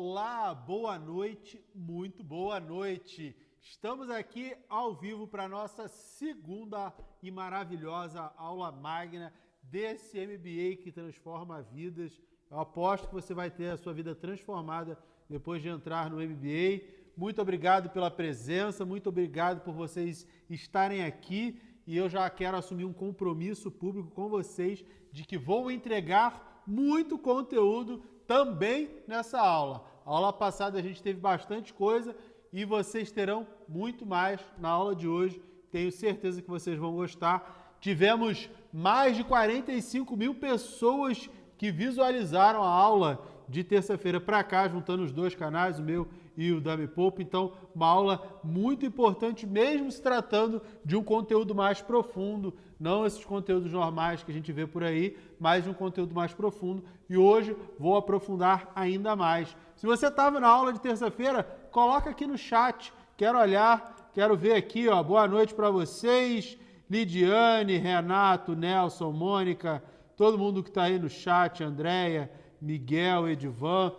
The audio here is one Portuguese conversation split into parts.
Olá, boa noite, muito boa noite. Estamos aqui ao vivo para a nossa segunda e maravilhosa aula magna desse MBA que transforma vidas. Eu aposto que você vai ter a sua vida transformada depois de entrar no MBA. Muito obrigado pela presença, muito obrigado por vocês estarem aqui e eu já quero assumir um compromisso público com vocês de que vou entregar muito conteúdo também nessa aula. A aula passada a gente teve bastante coisa e vocês terão muito mais na aula de hoje. Tenho certeza que vocês vão gostar. Tivemos mais de 45 mil pessoas que visualizaram a aula de terça-feira para cá, juntando os dois canais, o meu e o da Me Poupe. Então, uma aula muito importante, mesmo se tratando de um conteúdo mais profundo, não esses conteúdos normais que a gente vê por aí, mas de um conteúdo mais profundo. E hoje vou aprofundar ainda mais. Se você estava na aula de terça-feira, coloca aqui no chat. Quero olhar, quero ver aqui, ó. Boa noite para vocês. Lidiane, Renato, Nelson, Mônica, todo mundo que está aí no chat, Andréia, Miguel, Edivan.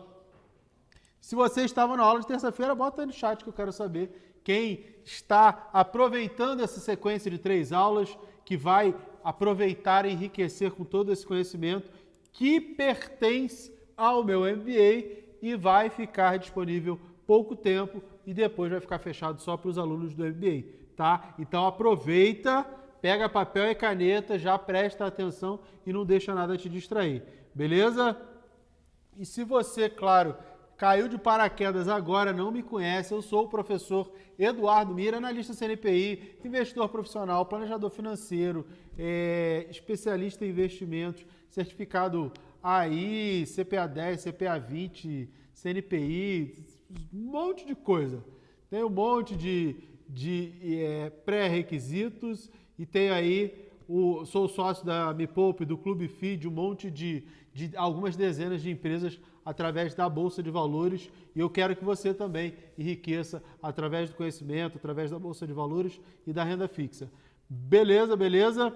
Se você estava na aula de terça-feira, bota aí no chat que eu quero saber quem está aproveitando essa sequência de 3 aulas, que vai aproveitar e enriquecer com todo esse conhecimento que pertence ao meu MBA e vai ficar disponível pouco tempo e depois vai ficar fechado só para os alunos do MBA, tá? Então aproveita, pega papel e caneta, já presta atenção e não deixa nada te distrair, beleza? E se você, claro, caiu de paraquedas agora, não me conhece, eu sou o professor Eduardo Mira, analista CNPI, investidor profissional, planejador financeiro, especialista em investimentos, certificado AI, CPA 10, CPA 20, CNPI, um monte de coisa. Tem um monte de pré-requisitos e tem aí, sou sócio da Me Poupe, do Clube FII, um monte de algumas dezenas de empresas através da Bolsa de Valores e eu quero que você também enriqueça através do conhecimento, através da Bolsa de Valores e da renda fixa. Beleza, beleza?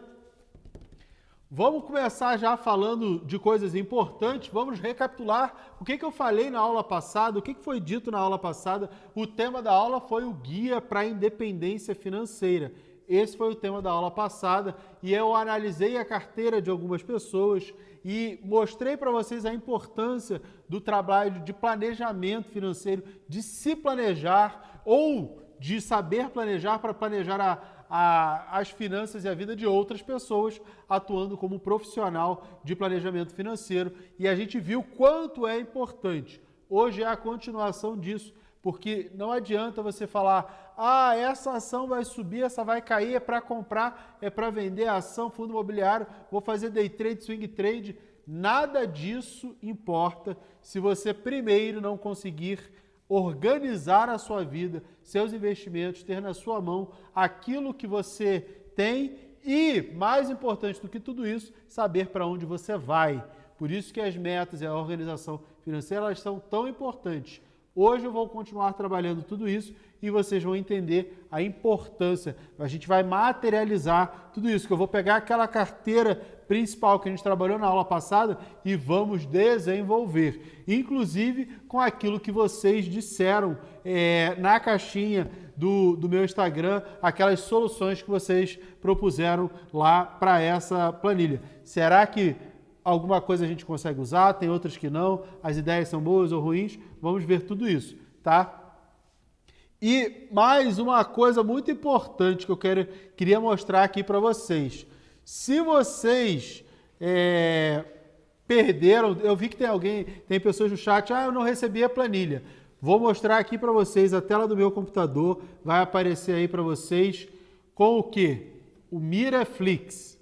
Vamos começar já falando de coisas importantes, vamos recapitular o que eu falei na aula passada, o que foi dito na aula passada. O tema da aula foi o Guia para a Independência Financeira. Esse foi o tema da aula passada e eu analisei a carteira de algumas pessoas e mostrei para vocês a importância do trabalho de planejamento financeiro, de se planejar ou de saber planejar para planejar as finanças e a vida de outras pessoas, atuando como profissional de planejamento financeiro. E a gente viu quanto é importante. Hoje é a continuação disso, porque não adianta você falar, essa ação vai subir, essa vai cair, é para comprar, é para vender a ação, fundo imobiliário, vou fazer day trade, swing trade. Nada disso importa se você primeiro não conseguir organizar a sua vida, seus investimentos, ter na sua mão aquilo que você tem e, mais importante do que tudo isso, saber para onde você vai. Por isso que as metas e a organização financeira elas são tão importantes. Hoje eu vou continuar trabalhando tudo isso e vocês vão entender a importância. A gente vai materializar tudo isso, que eu vou pegar aquela carteira principal que a gente trabalhou na aula passada e vamos desenvolver. Inclusive com aquilo que vocês disseram na caixinha do meu Instagram, aquelas soluções que vocês propuseram lá para essa planilha. Será que alguma coisa a gente consegue usar, tem outras que não, as ideias são boas ou ruins, vamos ver tudo isso, tá? E mais uma coisa muito importante que eu queria mostrar aqui para vocês. Se vocês perderam, eu vi que tem pessoas no chat, eu não recebi a planilha. Vou mostrar aqui para vocês, a tela do meu computador vai aparecer aí para vocês com o quê? O Miraflix.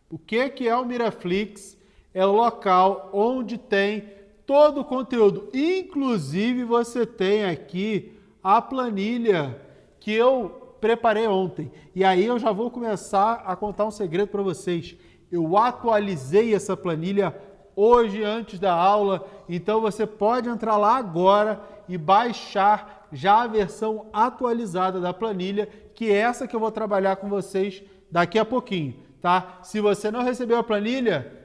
O que é o Miraflix? É o local onde tem todo o conteúdo. Inclusive, você tem aqui a planilha que eu preparei ontem. E aí eu já vou começar a contar um segredo para vocês. Eu atualizei essa planilha hoje, antes da aula. Então, você pode entrar lá agora e baixar já a versão atualizada da planilha, que é essa que eu vou trabalhar com vocês daqui a pouquinho, tá? Se você não recebeu a planilha,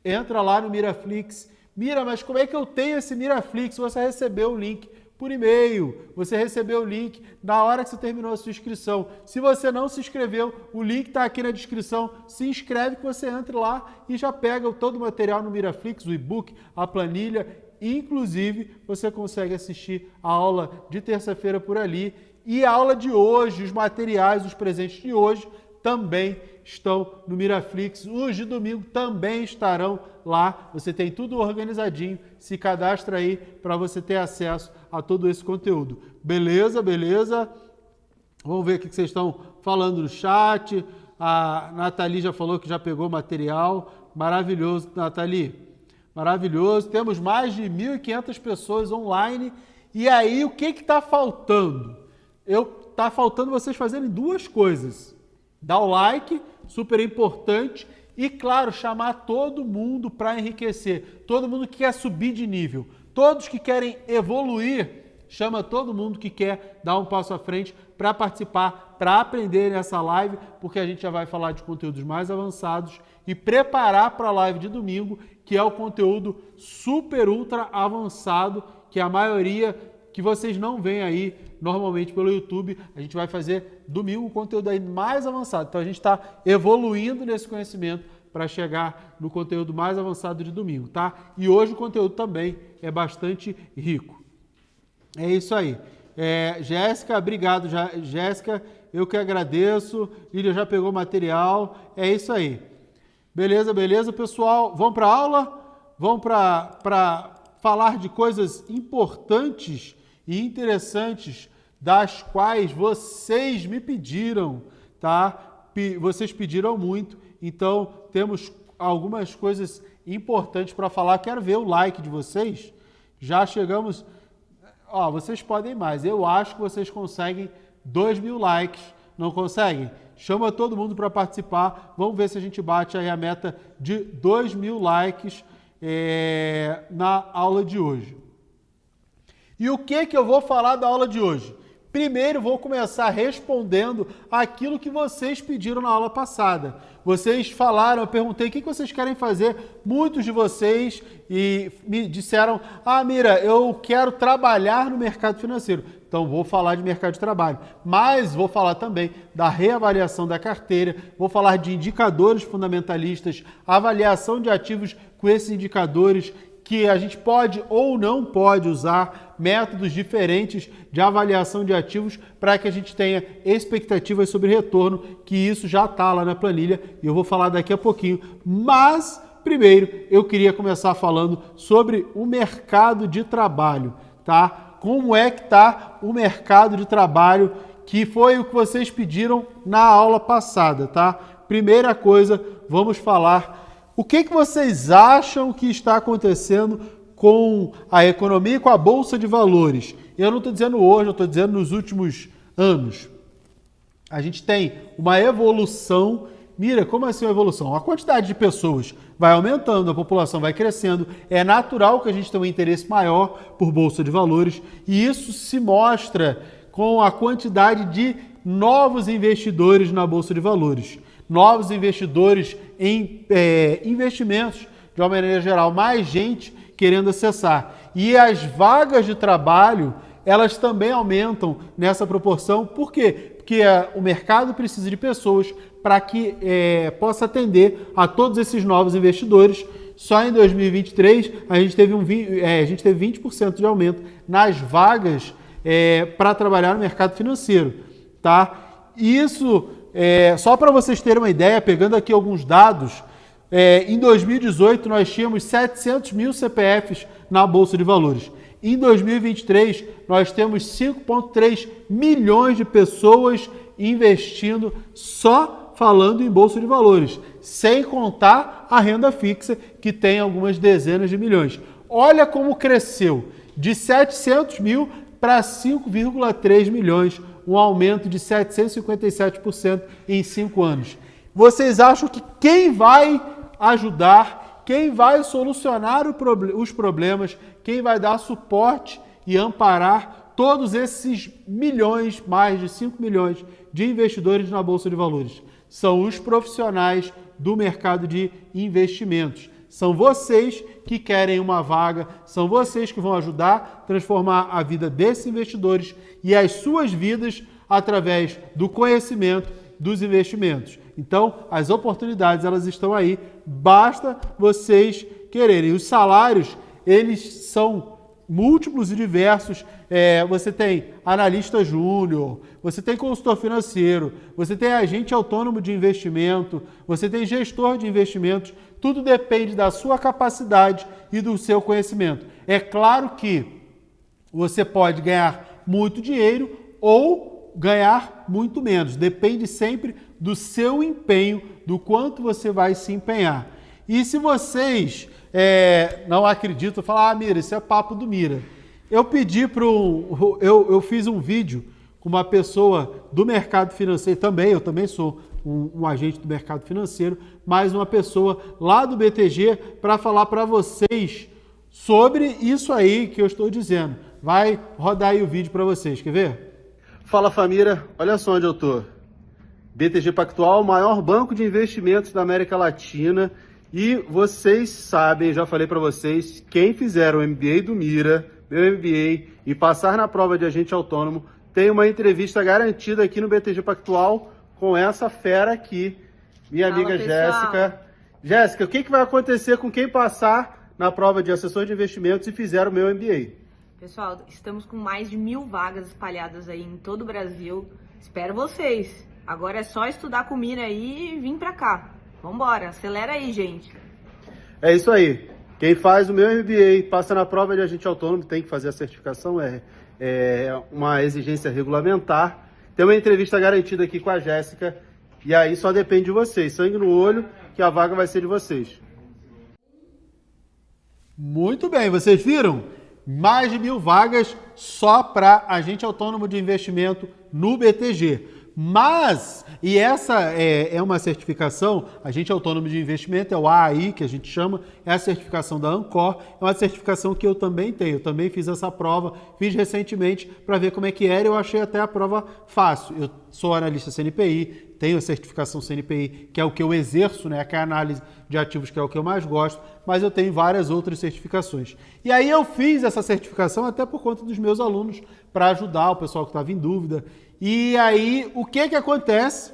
entra lá no Miraflix, Mira, mas como é que eu tenho esse Miraflix? Você recebeu o link por e-mail, você recebeu o link na hora que você terminou a sua inscrição. Se você não se inscreveu, o link está aqui na descrição. Se inscreve que você entre lá e já pega todo o material no Miraflix, o e-book, a planilha. Inclusive, você consegue assistir a aula de terça-feira por ali. E a aula de hoje, os materiais, os presentes de hoje também estão no Miraflix. Os de domingo também estarão lá. Você tem tudo organizadinho. Se cadastra aí para você ter acesso a todo esse conteúdo. Beleza, beleza? Vamos ver o que vocês estão falando no chat. A Nathalie já falou que já pegou material. Maravilhoso, Nathalie. Maravilhoso. Temos mais de 1.500 pessoas online. E aí, o que está faltando? Está faltando vocês fazerem duas coisas. Dar o like, super importante. E, claro, chamar todo mundo para enriquecer. Todo mundo que quer subir de nível. Todos que querem evoluir, chama todo mundo que quer dar um passo à frente para participar, para aprender nessa live, porque a gente já vai falar de conteúdos mais avançados e preparar para a live de domingo, que é o conteúdo super ultra avançado, que a maioria que vocês não veem aí normalmente pelo YouTube. A gente vai fazer domingo um conteúdo aí mais avançado. Então a gente está evoluindo nesse conhecimento para chegar no conteúdo mais avançado de domingo, tá? E hoje o conteúdo também é bastante rico. É isso aí. Jéssica, obrigado, Jéssica, eu que agradeço. Lília já pegou material. É isso aí. Beleza, beleza, pessoal? Vamos para a aula? Vamos para falar de coisas importantes e interessantes, das quais vocês me pediram, tá? Vocês pediram muito, então temos algumas coisas importantes para falar. Quero ver o like de vocês. Já chegamos... vocês podem mais. Eu acho que vocês conseguem 2.000 likes. Não conseguem? Chama todo mundo para participar. Vamos ver se a gente bate aí a meta de 2.000 likes na aula de hoje. E o que eu vou falar da aula de hoje? Primeiro, vou começar respondendo aquilo que vocês pediram na aula passada. Vocês falaram, eu perguntei o que vocês querem fazer. Muitos de vocês me disseram, Mira, eu quero trabalhar no mercado financeiro. Então, vou falar de mercado de trabalho. Mas vou falar também da reavaliação da carteira, vou falar de indicadores fundamentalistas, avaliação de ativos com esses indicadores, que a gente pode ou não pode usar, métodos diferentes de avaliação de ativos para que a gente tenha expectativas sobre retorno, que isso já está lá na planilha e eu vou falar daqui a pouquinho. Mas, primeiro, eu queria começar falando sobre o mercado de trabalho, tá? Como é que está o mercado de trabalho, que foi o que vocês pediram na aula passada, tá? Primeira coisa, vamos falar... O que vocês acham que está acontecendo com a economia e com a Bolsa de Valores? Eu não estou dizendo hoje, eu estou dizendo nos últimos anos. A gente tem uma evolução. Mira, como assim uma evolução? A quantidade de pessoas vai aumentando, a população vai crescendo. É natural que a gente tenha um interesse maior por Bolsa de Valores. E isso se mostra com a quantidade de novos investidores na Bolsa de Valores. Novos investidores em investimentos, de uma maneira geral, mais gente querendo acessar. E as vagas de trabalho, elas também aumentam nessa proporção. Por quê? Porque o mercado precisa de pessoas para que possa atender a todos esses novos investidores. Só em 2023, a gente teve 20% de aumento nas vagas para trabalhar no mercado financeiro. Tá? Isso... só para vocês terem uma ideia, pegando aqui alguns dados, em 2018 nós tínhamos 700 mil CPFs na Bolsa de Valores. Em 2023 nós temos 5,3 milhões de pessoas investindo só falando em Bolsa de Valores, sem contar a renda fixa, que tem algumas dezenas de milhões. Olha como cresceu, de 700 mil para 5,3 milhões, um aumento de 757% em 5 anos. Vocês acham que quem vai ajudar, quem vai solucionar os problemas, quem vai dar suporte e amparar todos esses milhões, mais de 5 milhões de investidores na Bolsa de Valores? São os profissionais do mercado de investimentos. São vocês que querem uma vaga, são vocês que vão ajudar a transformar a vida desses investidores e as suas vidas através do conhecimento dos investimentos. Então, as oportunidades, elas estão aí, basta vocês quererem. Os salários, eles são múltiplos e diversos. Você tem analista júnior, você tem consultor financeiro, você tem agente autônomo de investimento, você tem gestor de investimentos. Tudo depende da sua capacidade e do seu conhecimento. É claro que você pode ganhar muito dinheiro ou ganhar muito menos. Depende sempre do seu empenho, do quanto você vai se empenhar. E se vocês não acreditam, falar, Mira, isso é papo do Mira. Eu pedi para eu fiz um vídeo com uma pessoa do mercado financeiro também, eu também sou um agente do mercado financeiro, mas uma pessoa lá do BTG para falar para vocês sobre isso aí que eu estou dizendo. Vai rodar aí o vídeo para vocês, quer ver? Fala família, olha só onde eu tô. BTG Pactual, o maior banco de investimentos da América Latina. E vocês sabem, já falei para vocês, quem fizer o MBA do Mira, meu MBA, e passar na prova de agente autônomo, tem uma entrevista garantida aqui no BTG Pactual com essa fera aqui, minha amiga Jéssica. Jéssica, o que vai acontecer com quem passar na prova de assessor de investimentos e fizer o meu MBA? Pessoal, estamos com mais de 1000 vagas espalhadas aí em todo o Brasil. Espero vocês. Agora é só estudar com o Mira aí e vir pra cá. Vambora, acelera aí, gente. É isso aí. Quem faz o meu MBA, passa na prova de agente autônomo, tem que fazer a certificação, é uma exigência regulamentar. Tem uma entrevista garantida aqui com a Jéssica, e aí só depende de vocês. Sangue no olho, que a vaga vai ser de vocês. Muito bem, vocês viram? Mais de 1000 vagas só para agente autônomo de investimento no BTG. Mas, e essa é uma certificação, agente autônomo de investimento, é o AAI, que a gente chama, é a certificação da Ancor, é uma certificação que eu também tenho, eu também fiz essa prova, fiz recentemente para ver como é que era, eu achei até a prova fácil. Eu sou analista CNPI, tenho a certificação CNPI, que é o que eu exerço, né, que é a análise de ativos, que é o que eu mais gosto, mas eu tenho várias outras certificações. E aí eu fiz essa certificação até por conta dos meus alunos, para ajudar o pessoal que estava em dúvida. E aí, o que acontece?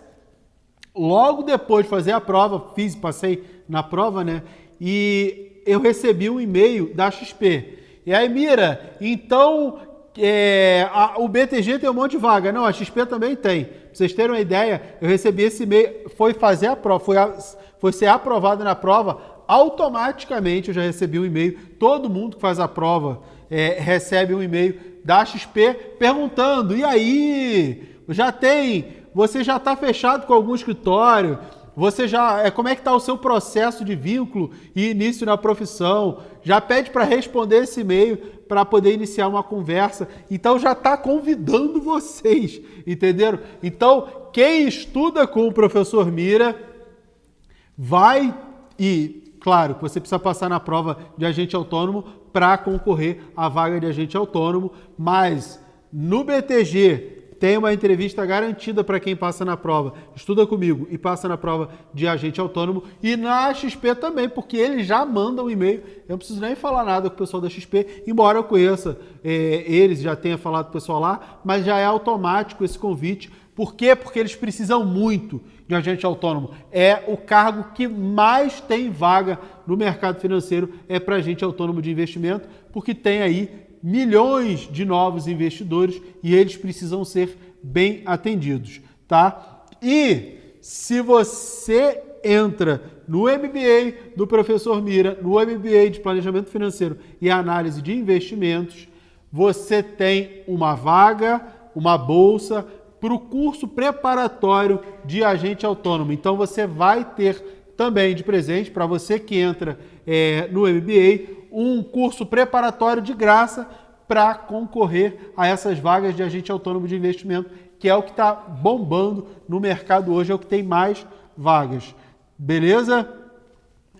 Logo depois de fazer a prova, passei na prova, né? E eu recebi um e-mail da XP. E aí, Mira, então o BTG tem um monte de vaga. Não, a XP também tem. Pra vocês terem uma ideia, eu recebi esse e-mail, foi fazer a prova, foi ser aprovado na prova, automaticamente eu já recebi um e-mail. Todo mundo que faz a prova recebe um e-mail da XP perguntando, e aí, você já está fechado com algum escritório? Você como é que está o seu processo de vínculo e início na profissão? Já pede para responder esse e-mail para poder iniciar uma conversa. Então já está convidando vocês, entenderam? Então, quem estuda com o professor Mira vai claro, que você precisa passar na prova de agente autônomo para concorrer à vaga de agente autônomo, mas no BTG tem uma entrevista garantida para quem passa na prova, estuda comigo e passa na prova de agente autônomo, e na XP também, porque eles já mandam um e-mail, eu não preciso nem falar nada com o pessoal da XP, embora eu conheça eles, já tenha falado com o pessoal lá, mas já é automático esse convite. Por quê? Porque eles precisam muito de agente autônomo. É o cargo que mais tem vaga no mercado financeiro, é para agente autônomo de investimento, porque tem aí milhões de novos investidores e eles precisam ser bem atendidos, tá? E se você entra no MBA do professor Mira, no MBA de Planejamento Financeiro e Análise de Investimentos, você tem uma vaga, uma bolsa para o curso preparatório de agente autônomo. Então você vai ter também de presente, para você que entra no MBA, um curso preparatório de graça para concorrer a essas vagas de agente autônomo de investimento, que é o que está bombando no mercado hoje, é o que tem mais vagas. Beleza?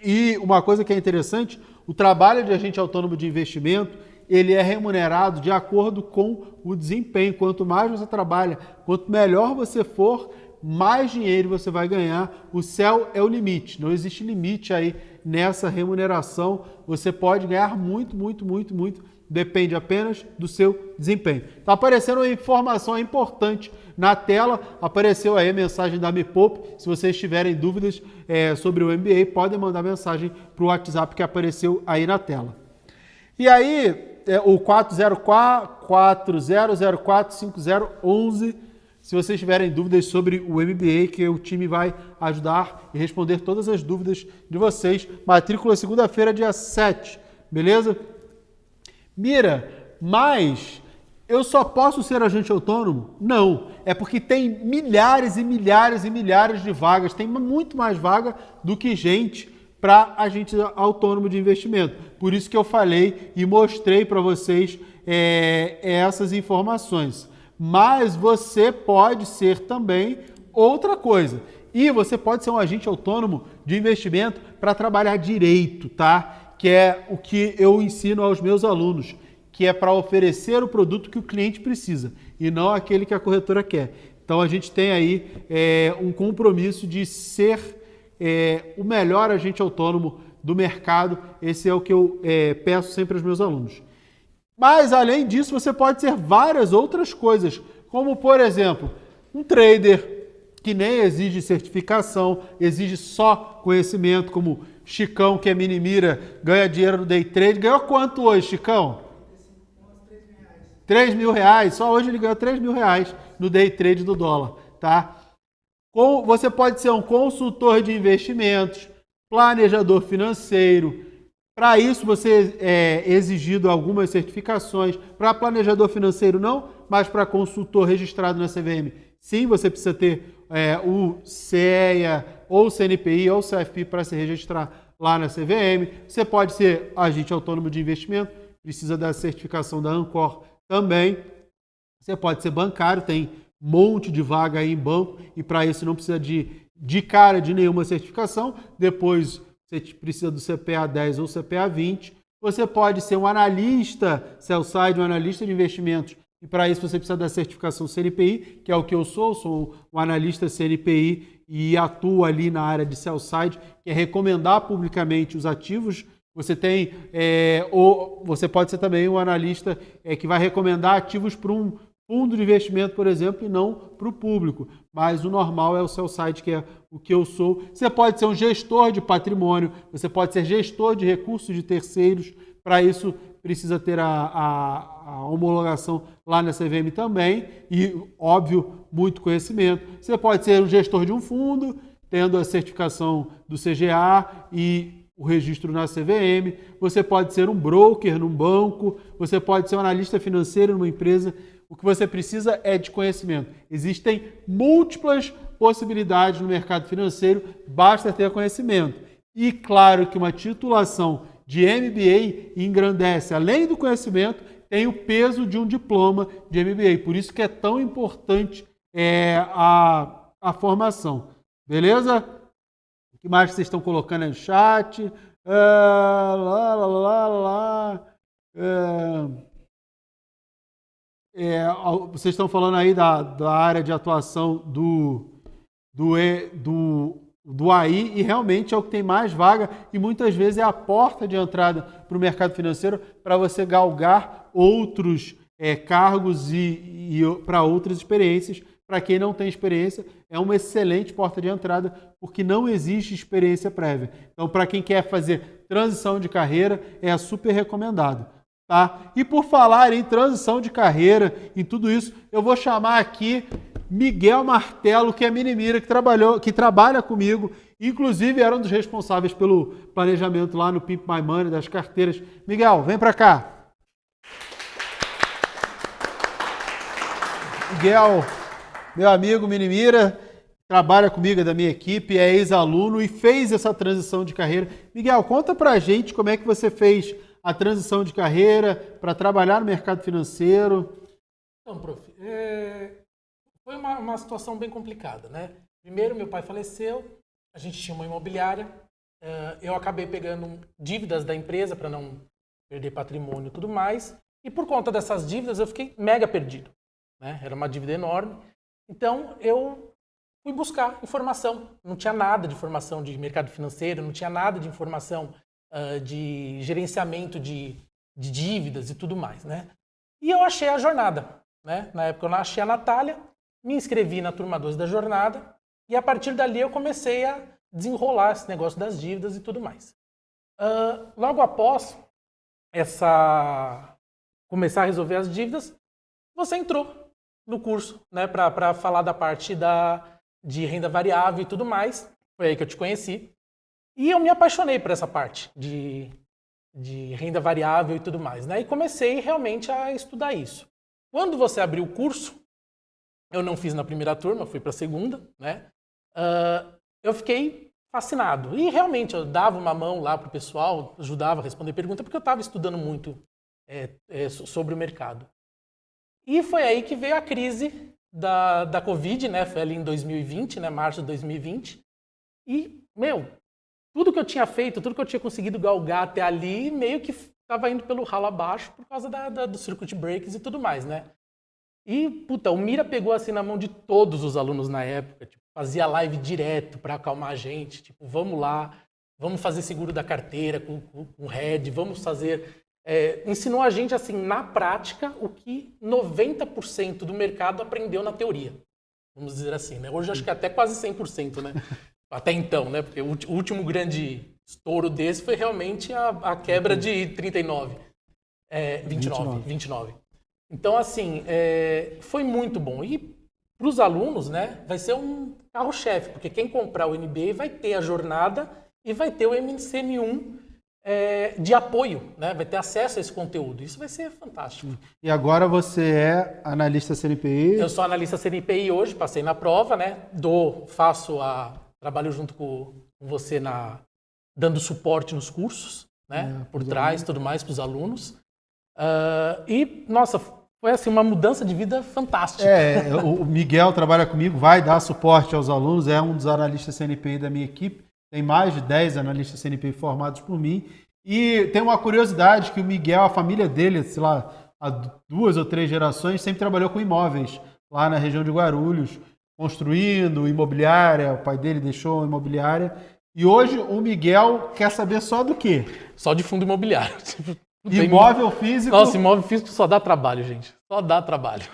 E uma coisa que é interessante, o trabalho de agente autônomo de investimento, ele é remunerado de acordo com o desempenho. Quanto mais você trabalha, quanto melhor você for, mais dinheiro você vai ganhar. O céu é o limite, não existe limite aí nessa remuneração. Você pode ganhar muito, muito, muito, muito. Depende apenas do seu desempenho. Está aparecendo uma informação importante na tela. Apareceu aí a mensagem da Me Poupe. Se vocês tiverem dúvidas sobre o MBA, podem mandar mensagem para o WhatsApp que apareceu aí na tela. E aí, o 4004-5011, se vocês tiverem dúvidas sobre o MBA, que o time vai ajudar e responder todas as dúvidas de vocês. Matrícula segunda-feira, dia 7, beleza? Mira, mas eu só posso ser agente autônomo? Não, é porque tem milhares e milhares e milhares de vagas, tem muito mais vaga do que gente para agente autônomo de investimento. Por isso que eu falei e mostrei para vocês essas informações. Mas você pode ser também outra coisa. E você pode ser um agente autônomo de investimento para trabalhar direito, tá? Que é o que eu ensino aos meus alunos, que é para oferecer o produto que o cliente precisa e não aquele que a corretora quer. Então a gente tem aí um compromisso de ser o melhor agente autônomo do mercado. Esse é o que eu peço sempre aos meus alunos. Mas além disso, você pode ser várias outras coisas, como por exemplo, um trader que nem exige certificação, exige só conhecimento, como Chicão, que é mini-mira, ganha dinheiro no day trade. Ganhou quanto hoje, Chicão? 3 mil reais. Só hoje ele ganhou 3 mil reais no day trade do dólar, tá? Você pode ser um consultor de investimentos, planejador financeiro. Para isso, você é exigido algumas certificações. Para planejador financeiro, não, mas para consultor registrado na CVM, sim, você precisa ter o CEA, ou CNPI, ou CFP para se registrar lá na CVM. Você pode ser agente autônomo de investimento, precisa da certificação da Ancor também. Você pode ser bancário, tem um monte de vaga aí em banco, e para isso não precisa de cara de nenhuma certificação. Depois você precisa do CPA 10 ou CPA 20. Você pode ser um analista sell-side, um analista de investimentos, e para isso você precisa da certificação CNPI, que é o que eu sou um analista CNPI e atuo ali na área de sell-side, que é recomendar publicamente os ativos. Você tem, ou você pode ser também um analista que vai recomendar ativos para um fundo de investimento, por exemplo, e não para o público. Mas o normal é o sell-side, que é o que eu sou. Você pode ser um gestor de patrimônio, você pode ser gestor de recursos de terceiros. Para isso, precisa ter a homologação lá na CVM também e, óbvio, muito conhecimento. Você pode ser um gestor de um fundo, tendo a certificação do CGA e o registro na CVM. Você pode ser um broker num banco, você pode ser um analista financeiro numa empresa. O que você precisa é de conhecimento. Existem múltiplas possibilidades no mercado financeiro, basta ter conhecimento. E claro que uma titulação de MBA engrandece, além do conhecimento, tem o peso de um diploma de MBA. Por isso que é tão importante a formação. Beleza? O que mais vocês estão colocando aí no chat? Vocês estão falando aí da área de atuação do AI, e realmente é o que tem mais vaga e muitas vezes é a porta de entrada para o mercado financeiro para você galgar outros cargos e para outras experiências. Para quem não tem experiência, é uma excelente porta de entrada porque não existe experiência prévia. Então, para quem quer fazer transição de carreira, é super recomendado. Tá? E por falar em transição de carreira, em tudo isso, eu vou chamar aqui Miguel Martelo, que é mini-mira, que trabalha comigo, inclusive era um dos responsáveis pelo planejamento lá no Pimp My Money, das carteiras. Miguel, vem para cá. Miguel, meu amigo mini-mira, trabalha comigo, é da minha equipe, é ex-aluno e fez essa transição de carreira. Miguel, conta pra gente como é que você fez a transição de carreira para trabalhar no mercado financeiro. Então, prof, foi uma situação bem complicada, né? Primeiro, meu pai faleceu, a gente tinha uma imobiliária, eu acabei pegando dívidas da empresa para não perder patrimônio e tudo mais, e por conta dessas dívidas eu fiquei mega perdido, né? Era uma dívida enorme. Então, eu fui buscar informação. Não tinha nada de informação de mercado financeiro, não tinha nada de informação de gerenciamento de dívidas e tudo mais, né? E eu achei a jornada, né? Na época eu achei a Natália, me inscrevi na turma 2 da jornada e a partir dali eu comecei a desenrolar esse negócio das dívidas e tudo mais. Logo após começar a resolver as dívidas, você entrou no curso, né, para falar da parte de renda variável e tudo mais. Foi aí que eu te conheci. E eu me apaixonei por essa parte de renda variável e tudo mais, né? E comecei realmente a estudar isso. Quando você abriu o curso, eu não fiz na primeira turma, fui para a segunda, né? Eu fiquei fascinado. E realmente eu dava uma mão lá para o pessoal, ajudava a responder perguntas, porque eu estava estudando muito sobre o mercado. E foi aí que veio a crise da Covid, né? Foi ali em 2020, né? Março de 2020. E, tudo que eu tinha feito, tudo que eu tinha conseguido galgar até ali, meio que estava indo pelo ralo abaixo por causa do circuit breakers e tudo mais, né? E, o Mira pegou assim na mão de todos os alunos na época, tipo, fazia live direto para acalmar a gente, tipo, vamos lá, vamos fazer seguro da carteira com o Red, vamos fazer... ensinou a gente, assim, na prática, o que 90% do mercado aprendeu na teoria. Vamos dizer assim, né? Hoje acho que até quase 100%, né? Até então, né? Porque o último grande estouro desse foi realmente a quebra de 29. Então, assim, foi muito bom. E para os alunos, né? Vai ser um carro-chefe, porque quem comprar o MBA vai ter a jornada e vai ter o MCN1 de apoio, né? Vai ter acesso a esse conteúdo. Isso vai ser fantástico. E agora você é analista CNPI? Eu sou analista CNPI hoje, passei na prova, né? Trabalho junto com você dando suporte nos cursos, né? Por trás, tudo mais para os alunos. E, nossa, foi assim uma mudança de vida fantástica. O Miguel trabalha comigo, vai dar suporte aos alunos, é um dos analistas CNPI da minha equipe. Tem mais de 10 analistas CNPI formados por mim. E tem uma curiosidade que o Miguel, a família dele, sei lá, há 2 ou 3 gerações, sempre trabalhou com imóveis lá na região de Guarulhos, construindo imobiliária, o pai dele deixou imobiliária. E hoje o Miguel quer saber só do quê? Só de fundo imobiliário. Imóvel físico... Nossa, imóvel físico só dá trabalho, gente. Só dá trabalho.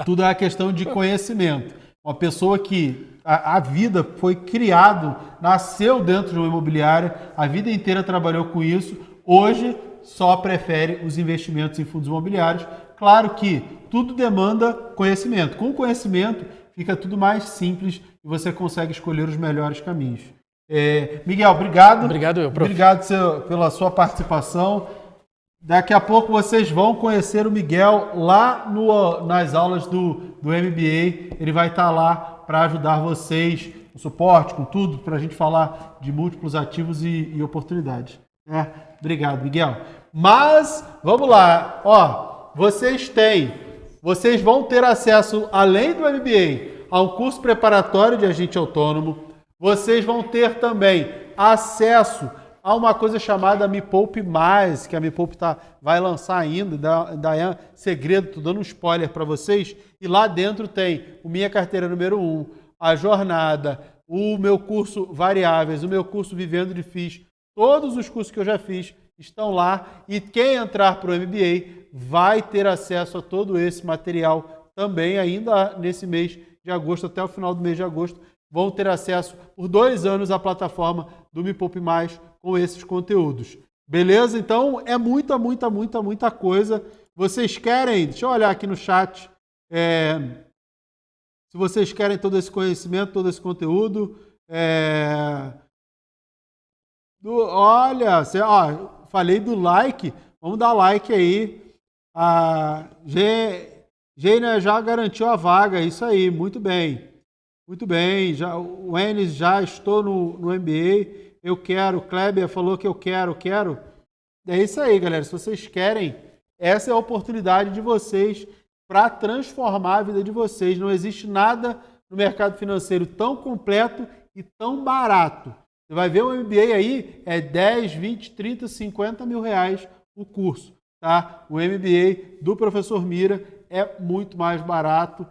Tudo é uma questão de conhecimento. Uma pessoa que a vida foi criado, nasceu dentro de uma imobiliária, a vida inteira trabalhou com isso, hoje só prefere os investimentos em fundos imobiliários. Claro que tudo demanda conhecimento. Com conhecimento fica tudo mais simples e você consegue escolher os melhores caminhos. Miguel, obrigado. Obrigado, prof. Obrigado pela sua participação. Daqui a pouco vocês vão conhecer o Miguel lá nas aulas do MBA. Ele vai estar lá para ajudar vocês, com suporte, com tudo, para a gente falar de múltiplos ativos e oportunidades. Obrigado, Miguel. Mas, vamos lá. Vocês vão ter acesso, além do MBA, a um curso preparatório de agente autônomo. Vocês vão ter também acesso a uma coisa chamada Me Poupe Mais, que a Me Poupe vai lançar ainda, Dayan, segredo, estou dando um spoiler para vocês, e lá dentro tem o Minha Carteira número 1, a jornada, o meu curso Variáveis, o meu curso Vivendo de FIIs, todos os cursos que eu já fiz estão lá, e quem entrar para o MBA vai ter acesso a todo esse material também, ainda nesse mês de agosto, até o final do mês de agosto, vão ter acesso por 2 anos à plataforma do Me Poupe Mais, com esses conteúdos. Beleza? Então, é muita coisa. Vocês querem... Deixa eu olhar aqui no chat. Se vocês querem todo esse conhecimento, todo esse conteúdo... falei do like. Vamos dar like aí. A Geina já garantiu a vaga. Isso aí. Muito bem. Muito bem. O Enes já estou no MBA. Eu quero, Kleber falou que eu quero. É isso aí, galera. Se vocês querem, essa é a oportunidade de vocês para transformar a vida de vocês. Não existe nada no mercado financeiro tão completo e tão barato. Você vai ver o MBA aí, 10, 20, 30, 50 mil reais o curso, tá? O MBA do professor Mira é muito mais barato.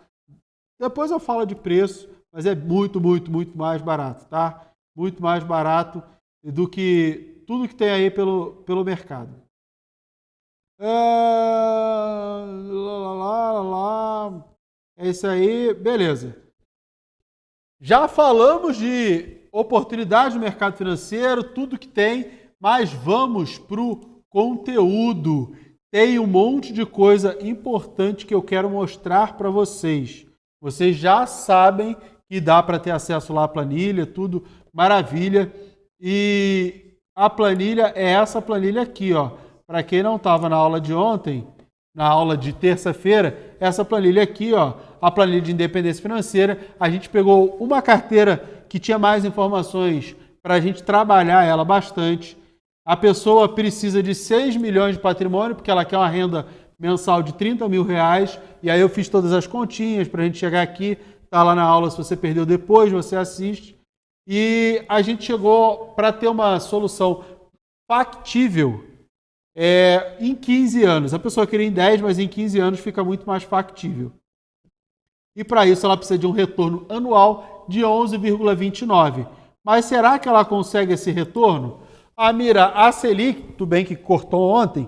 Depois eu falo de preço, mas é muito, muito, muito mais barato, tá? Muito mais barato do que tudo que tem aí pelo mercado. É isso aí, beleza. Já falamos de oportunidade no mercado financeiro, tudo que tem, mas vamos para o conteúdo. Tem um monte de coisa importante que eu quero mostrar para vocês. Vocês já sabem que dá para ter acesso lá à planilha, tudo maravilha. E a planilha é essa planilha aqui, ó. Para quem não estava na aula de ontem, na aula de terça-feira, essa planilha aqui, ó, a planilha de independência financeira, a gente pegou uma carteira que tinha mais informações para a gente trabalhar ela bastante. A pessoa precisa de 6 milhões de patrimônio, porque ela quer uma renda mensal de 30 mil reais, e aí eu fiz todas as continhas para a gente chegar aqui, tá lá na aula, se você perdeu depois, você assiste. E a gente chegou para ter uma solução factível em 15 anos. A pessoa queria em 10, mas em 15 anos fica muito mais factível. E para isso ela precisa de um retorno anual de 11,29. Mas será que ela consegue esse retorno? A Selic, tudo bem que cortou ontem,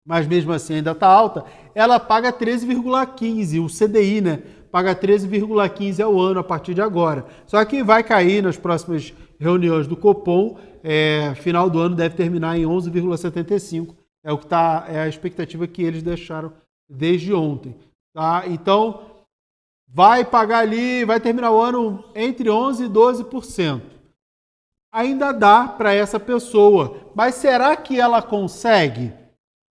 mas mesmo assim ainda está alta, ela paga 13,15, o CDI, né? Paga 13,15 ao ano a partir de agora. Só que vai cair nas próximas reuniões do Copom, final do ano deve terminar em 11,75, é a expectativa que eles deixaram desde ontem. Tá? Então, vai pagar ali, vai terminar o ano entre 11% e 12%. Ainda dá para essa pessoa, mas será que ela consegue?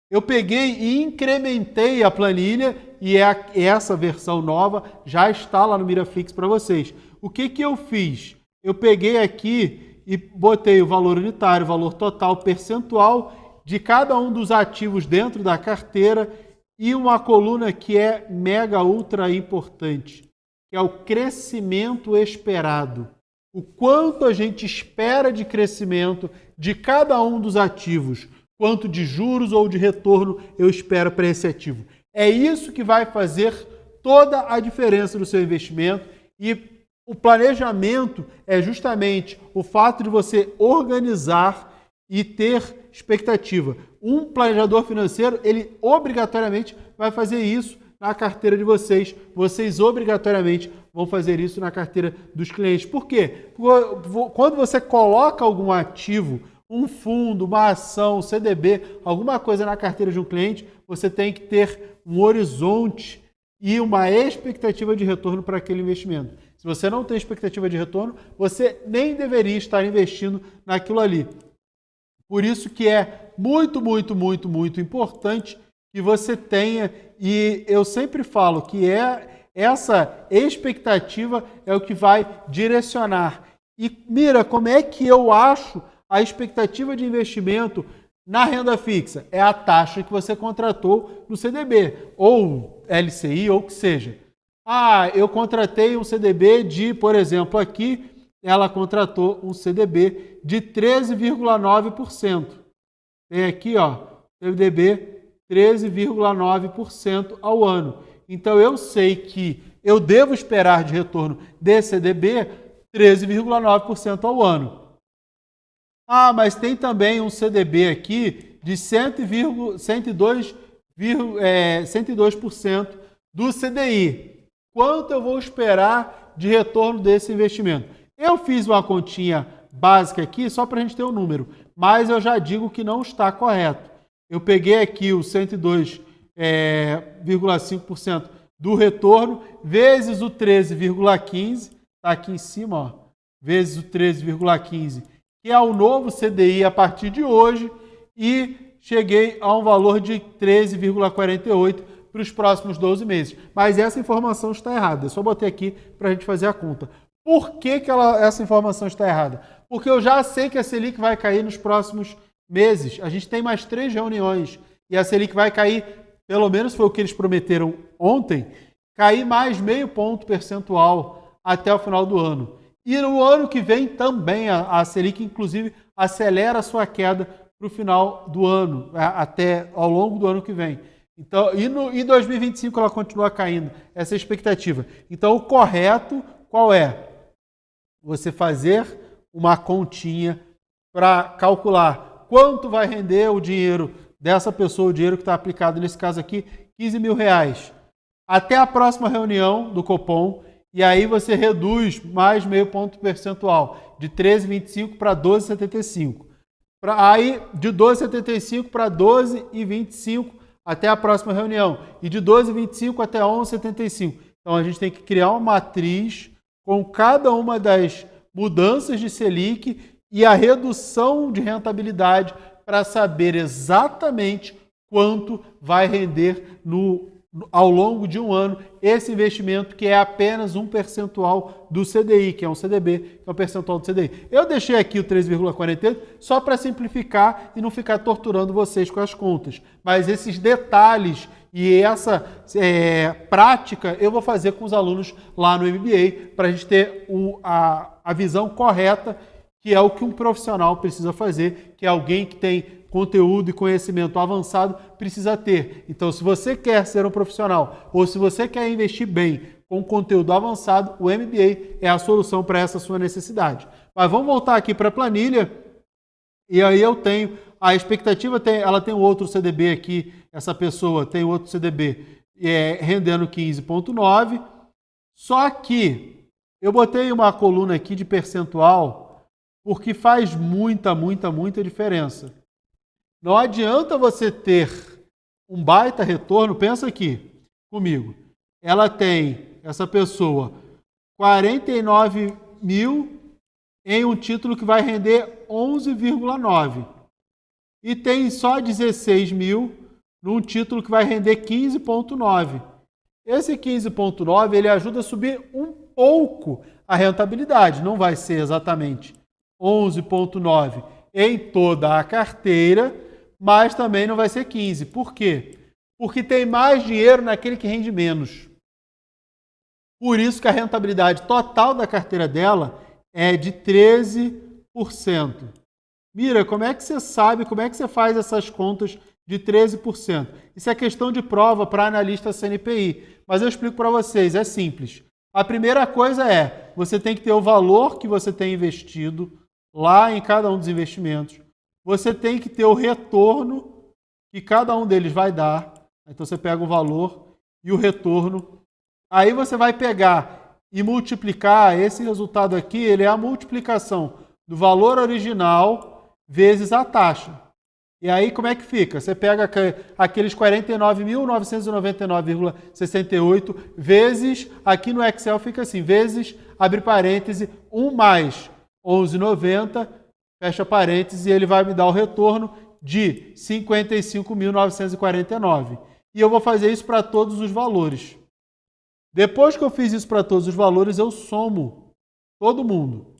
Eu peguei e incrementei a planilha e essa versão nova já está lá no Miraflix para vocês. O que eu fiz? Eu peguei aqui e botei o valor unitário, o valor total, percentual de cada um dos ativos dentro da carteira e uma coluna que é mega ultra importante, que é o crescimento esperado. O quanto a gente espera de crescimento de cada um dos ativos, quanto de juros ou de retorno eu espero para esse ativo. É isso que vai fazer toda a diferença no seu investimento e o planejamento é justamente o fato de você organizar e ter expectativa. Um planejador financeiro, ele obrigatoriamente vai fazer isso na carteira de vocês. Vocês obrigatoriamente vão fazer isso na carteira dos clientes. Por quê? Quando você coloca algum ativo, um fundo, uma ação, um CDB, alguma coisa na carteira de um cliente, você tem que ter um horizonte e uma expectativa de retorno para aquele investimento. Se você não tem expectativa de retorno, você nem deveria estar investindo naquilo ali. Por isso que é muito, muito, muito, muito importante que você tenha, e eu sempre falo que essa expectativa é o que vai direcionar. E mira, como é que eu acho a expectativa de investimento na renda fixa? É a taxa que você contratou no CDB, ou LCI, ou o que seja. Eu contratei um CDB de, por exemplo, aqui, ela contratou um CDB de 13,9%. Tem aqui, ó, CDB 13,9% ao ano. Então, eu sei que eu devo esperar de retorno desse CDB 13,9% ao ano. Mas tem também um CDB aqui de 102% do CDI. Quanto eu vou esperar de retorno desse investimento? Eu fiz uma continha básica aqui só para a gente ter um número, mas eu já digo que não está correto. Eu peguei aqui o 102,5% do retorno, vezes o 13,15%, está aqui em cima, ó, vezes o 13,15%, que é o novo CDI a partir de hoje, e cheguei a um valor de 13,48% para os próximos 12 meses. Mas essa informação está errada. Eu só botei aqui para a gente fazer a conta. Por que essa informação está errada? Porque eu já sei que a Selic vai cair nos próximos meses. A gente tem mais 3 reuniões e a Selic vai cair, pelo menos foi o que eles prometeram ontem, cair mais 0,5 ponto percentual até o final do ano. E no ano que vem também a Selic, inclusive, acelera a sua queda para o final do ano, até ao longo do ano que vem. Então, em 2025 ela continua caindo, essa é a expectativa. Então, o correto, qual é? Você fazer uma continha para calcular quanto vai render o dinheiro dessa pessoa, o dinheiro que está aplicado, nesse caso aqui, R$15 mil. Até a próxima reunião do Copom, e aí você reduz mais meio ponto percentual, de 13,25 para 12,75. Aí, de 12,75 para 12,25 até a próxima reunião, e de 12,25 até 11,75. Então, a gente tem que criar uma matriz com cada uma das mudanças de Selic e a redução de rentabilidade para saber exatamente quanto vai render ao longo de um ano esse investimento, que é apenas um percentual do CDI, que é um CDB, que é um percentual do CDI. Eu deixei aqui o 3,48 só para simplificar e não ficar torturando vocês com as contas. Mas esses detalhes e essa prática eu vou fazer com os alunos lá no MBA para a gente ter a visão correta, que é o que um profissional precisa fazer, que é alguém que tem conteúdo e conhecimento avançado precisa ter. Então, se você quer ser um profissional ou se você quer investir bem com conteúdo avançado, o MBA é a solução para essa sua necessidade. Mas vamos voltar aqui para a planilha. E aí eu tenho a expectativa, ela tem um outro CDB aqui, essa pessoa tem outro CDB rendendo 15,9. Só que eu botei uma coluna aqui de percentual porque faz muita diferença. Não adianta você ter um baita retorno. Pensa aqui comigo. Ela tem, essa pessoa, 49 mil em um título que vai render 11,9. E tem só 16 mil num título que vai render 15,9. Esse 15,9 ele ajuda a subir um pouco a rentabilidade. Não vai ser exatamente 11,9 em toda a carteira, mas também não vai ser 15. Por quê? Porque tem mais dinheiro naquele que rende menos. Por isso que a rentabilidade total da carteira dela é de 13%. Mira, como é que você sabe, como é que você faz essas contas de 13%? Isso é questão de prova para analista CNPI. Mas eu explico para vocês, é simples. A primeira coisa é, você tem que ter o valor que você tem investido lá em cada um dos investimentos. Você tem que ter o retorno que cada um deles vai dar. Então você pega o valor e o retorno. Aí você vai pegar e multiplicar. Esse resultado aqui, ele é a multiplicação do valor original vezes a taxa. E aí como é que fica? Você pega aqueles 49.999,68 vezes, aqui no Excel fica assim, vezes, abre parêntese, 1 mais 11,90, fecha parênteses, e ele vai me dar o retorno de 55.949. E eu vou fazer isso para todos os valores. Depois que eu fiz isso para todos os valores, eu somo todo mundo.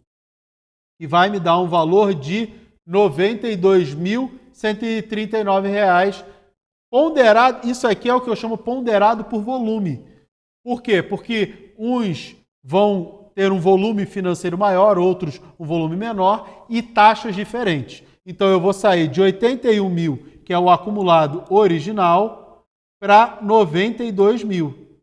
E vai me dar um valor de R$ 92.139. Ponderado, isso aqui é o que eu chamo ponderado por volume. Por quê? Porque uns vão ter um volume financeiro maior, outros um volume menor e taxas diferentes. Então eu vou sair de 81 mil, que é o acumulado original, para 92 mil.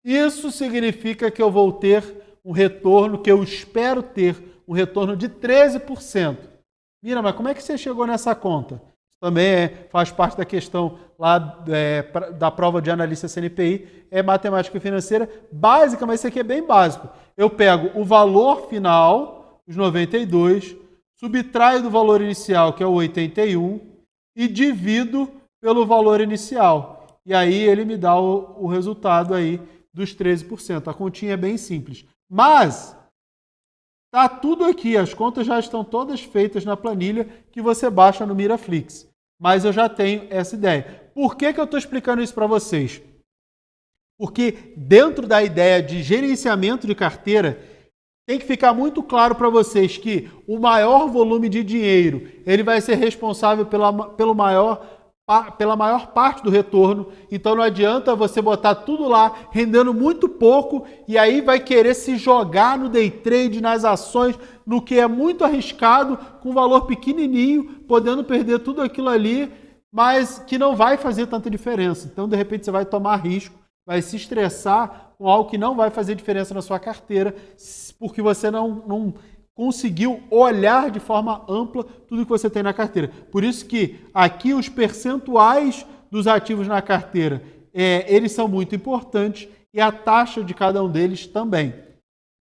Isso significa que eu vou ter um retorno, que eu espero ter um retorno de 13%. Mira, mas como é que você chegou nessa conta? Também faz parte da questão lá da prova de analista CNPI, é matemática financeira básica, mas isso aqui é bem básico. Eu pego o valor final, os 92, subtraio do valor inicial, que é o 81, e divido pelo valor inicial. E aí ele me dá o resultado aí dos 13%. A continha é bem simples. Mas está tudo aqui, as contas já estão todas feitas na planilha que você baixa no Miraflix. Mas eu já tenho essa ideia. Por que eu estou explicando isso para vocês? Porque dentro da ideia de gerenciamento de carteira, tem que ficar muito claro para vocês que o maior volume de dinheiro ele vai ser responsável pela maior parte do retorno. Então não adianta você botar tudo lá, rendendo muito pouco, e aí vai querer se jogar no day trade, nas ações, no que é muito arriscado, com valor pequenininho, podendo perder tudo aquilo ali, mas que não vai fazer tanta diferença. Então, de repente, você vai tomar risco, vai se estressar com algo que não vai fazer diferença na sua carteira, porque você não conseguiu olhar de forma ampla tudo que você tem na carteira. Por isso que aqui os percentuais dos ativos na carteira, eles são muito importantes e a taxa de cada um deles também.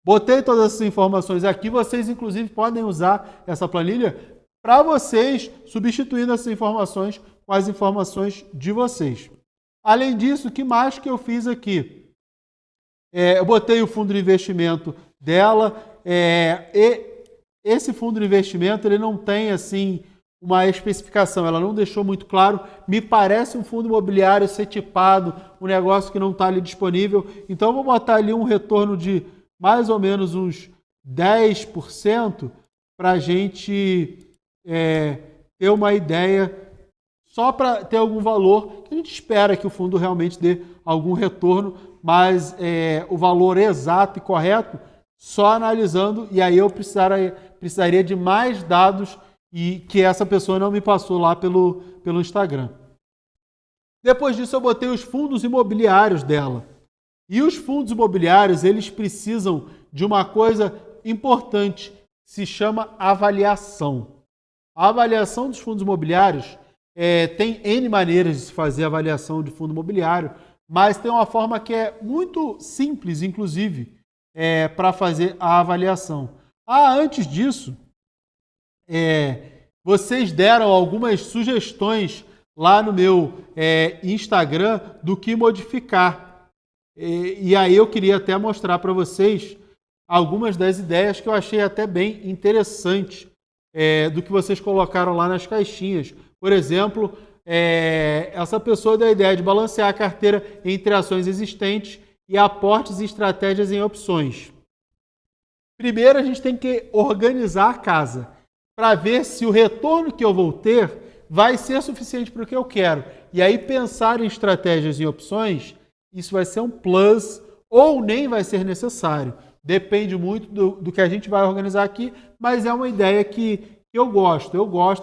Botei todas essas informações aqui, vocês inclusive podem usar essa planilha para vocês, substituindo essas informações com as informações de vocês. Além disso, o que mais que eu fiz aqui? Eu botei o fundo de investimento dela, e esse fundo de investimento ele não tem assim uma especificação, ela não deixou muito claro, me parece um fundo imobiliário ser tipado, um negócio que não está ali disponível, então eu vou botar ali um retorno de mais ou menos uns 10% para a gente ter uma ideia, só para ter algum valor, que a gente espera que o fundo realmente dê algum retorno, mas o valor exato e correto, só analisando, e aí eu precisaria de mais dados e que essa pessoa não me passou lá pelo Instagram. Depois disso eu botei os fundos imobiliários dela. E os fundos imobiliários, eles precisam de uma coisa importante, se chama avaliação. A avaliação dos fundos imobiliários, tem N maneiras de se fazer avaliação de fundo imobiliário, mas tem uma forma que é muito simples, inclusive, para fazer a avaliação. Antes disso, vocês deram algumas sugestões lá no meu Instagram do que modificar. E aí eu queria até mostrar para vocês algumas das ideias que eu achei até bem interessantes do que vocês colocaram lá nas caixinhas. Por exemplo, essa pessoa deu a ideia de balancear a carteira entre ações existentes e aportes e estratégias em opções. Primeiro, a gente tem que organizar a casa para ver se o retorno que eu vou ter vai ser suficiente para o que eu quero. E aí pensar em estratégias em opções, isso vai ser um plus ou nem vai ser necessário. Depende muito do que a gente vai organizar aqui, mas é uma ideia que eu gosto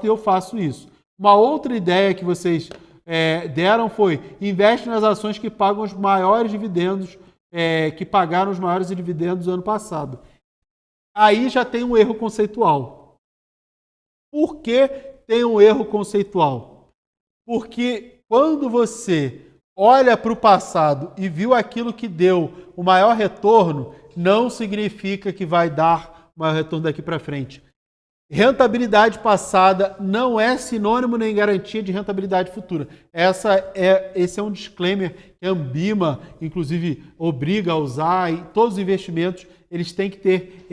e eu faço isso. Uma outra ideia que vocês deram foi: investe nas ações que pagam os maiores dividendos, que pagaram os maiores dividendos do ano passado. Aí já tem um erro conceitual. Por que tem um erro conceitual? Porque quando você olha para o passado e viu aquilo que deu o maior retorno, não significa que vai dar o maior retorno daqui para frente. Rentabilidade passada não é sinônimo nem garantia de rentabilidade futura. Esse é um disclaimer que a Ambima, inclusive, obriga a usar, e todos os investimentos eles têm que ter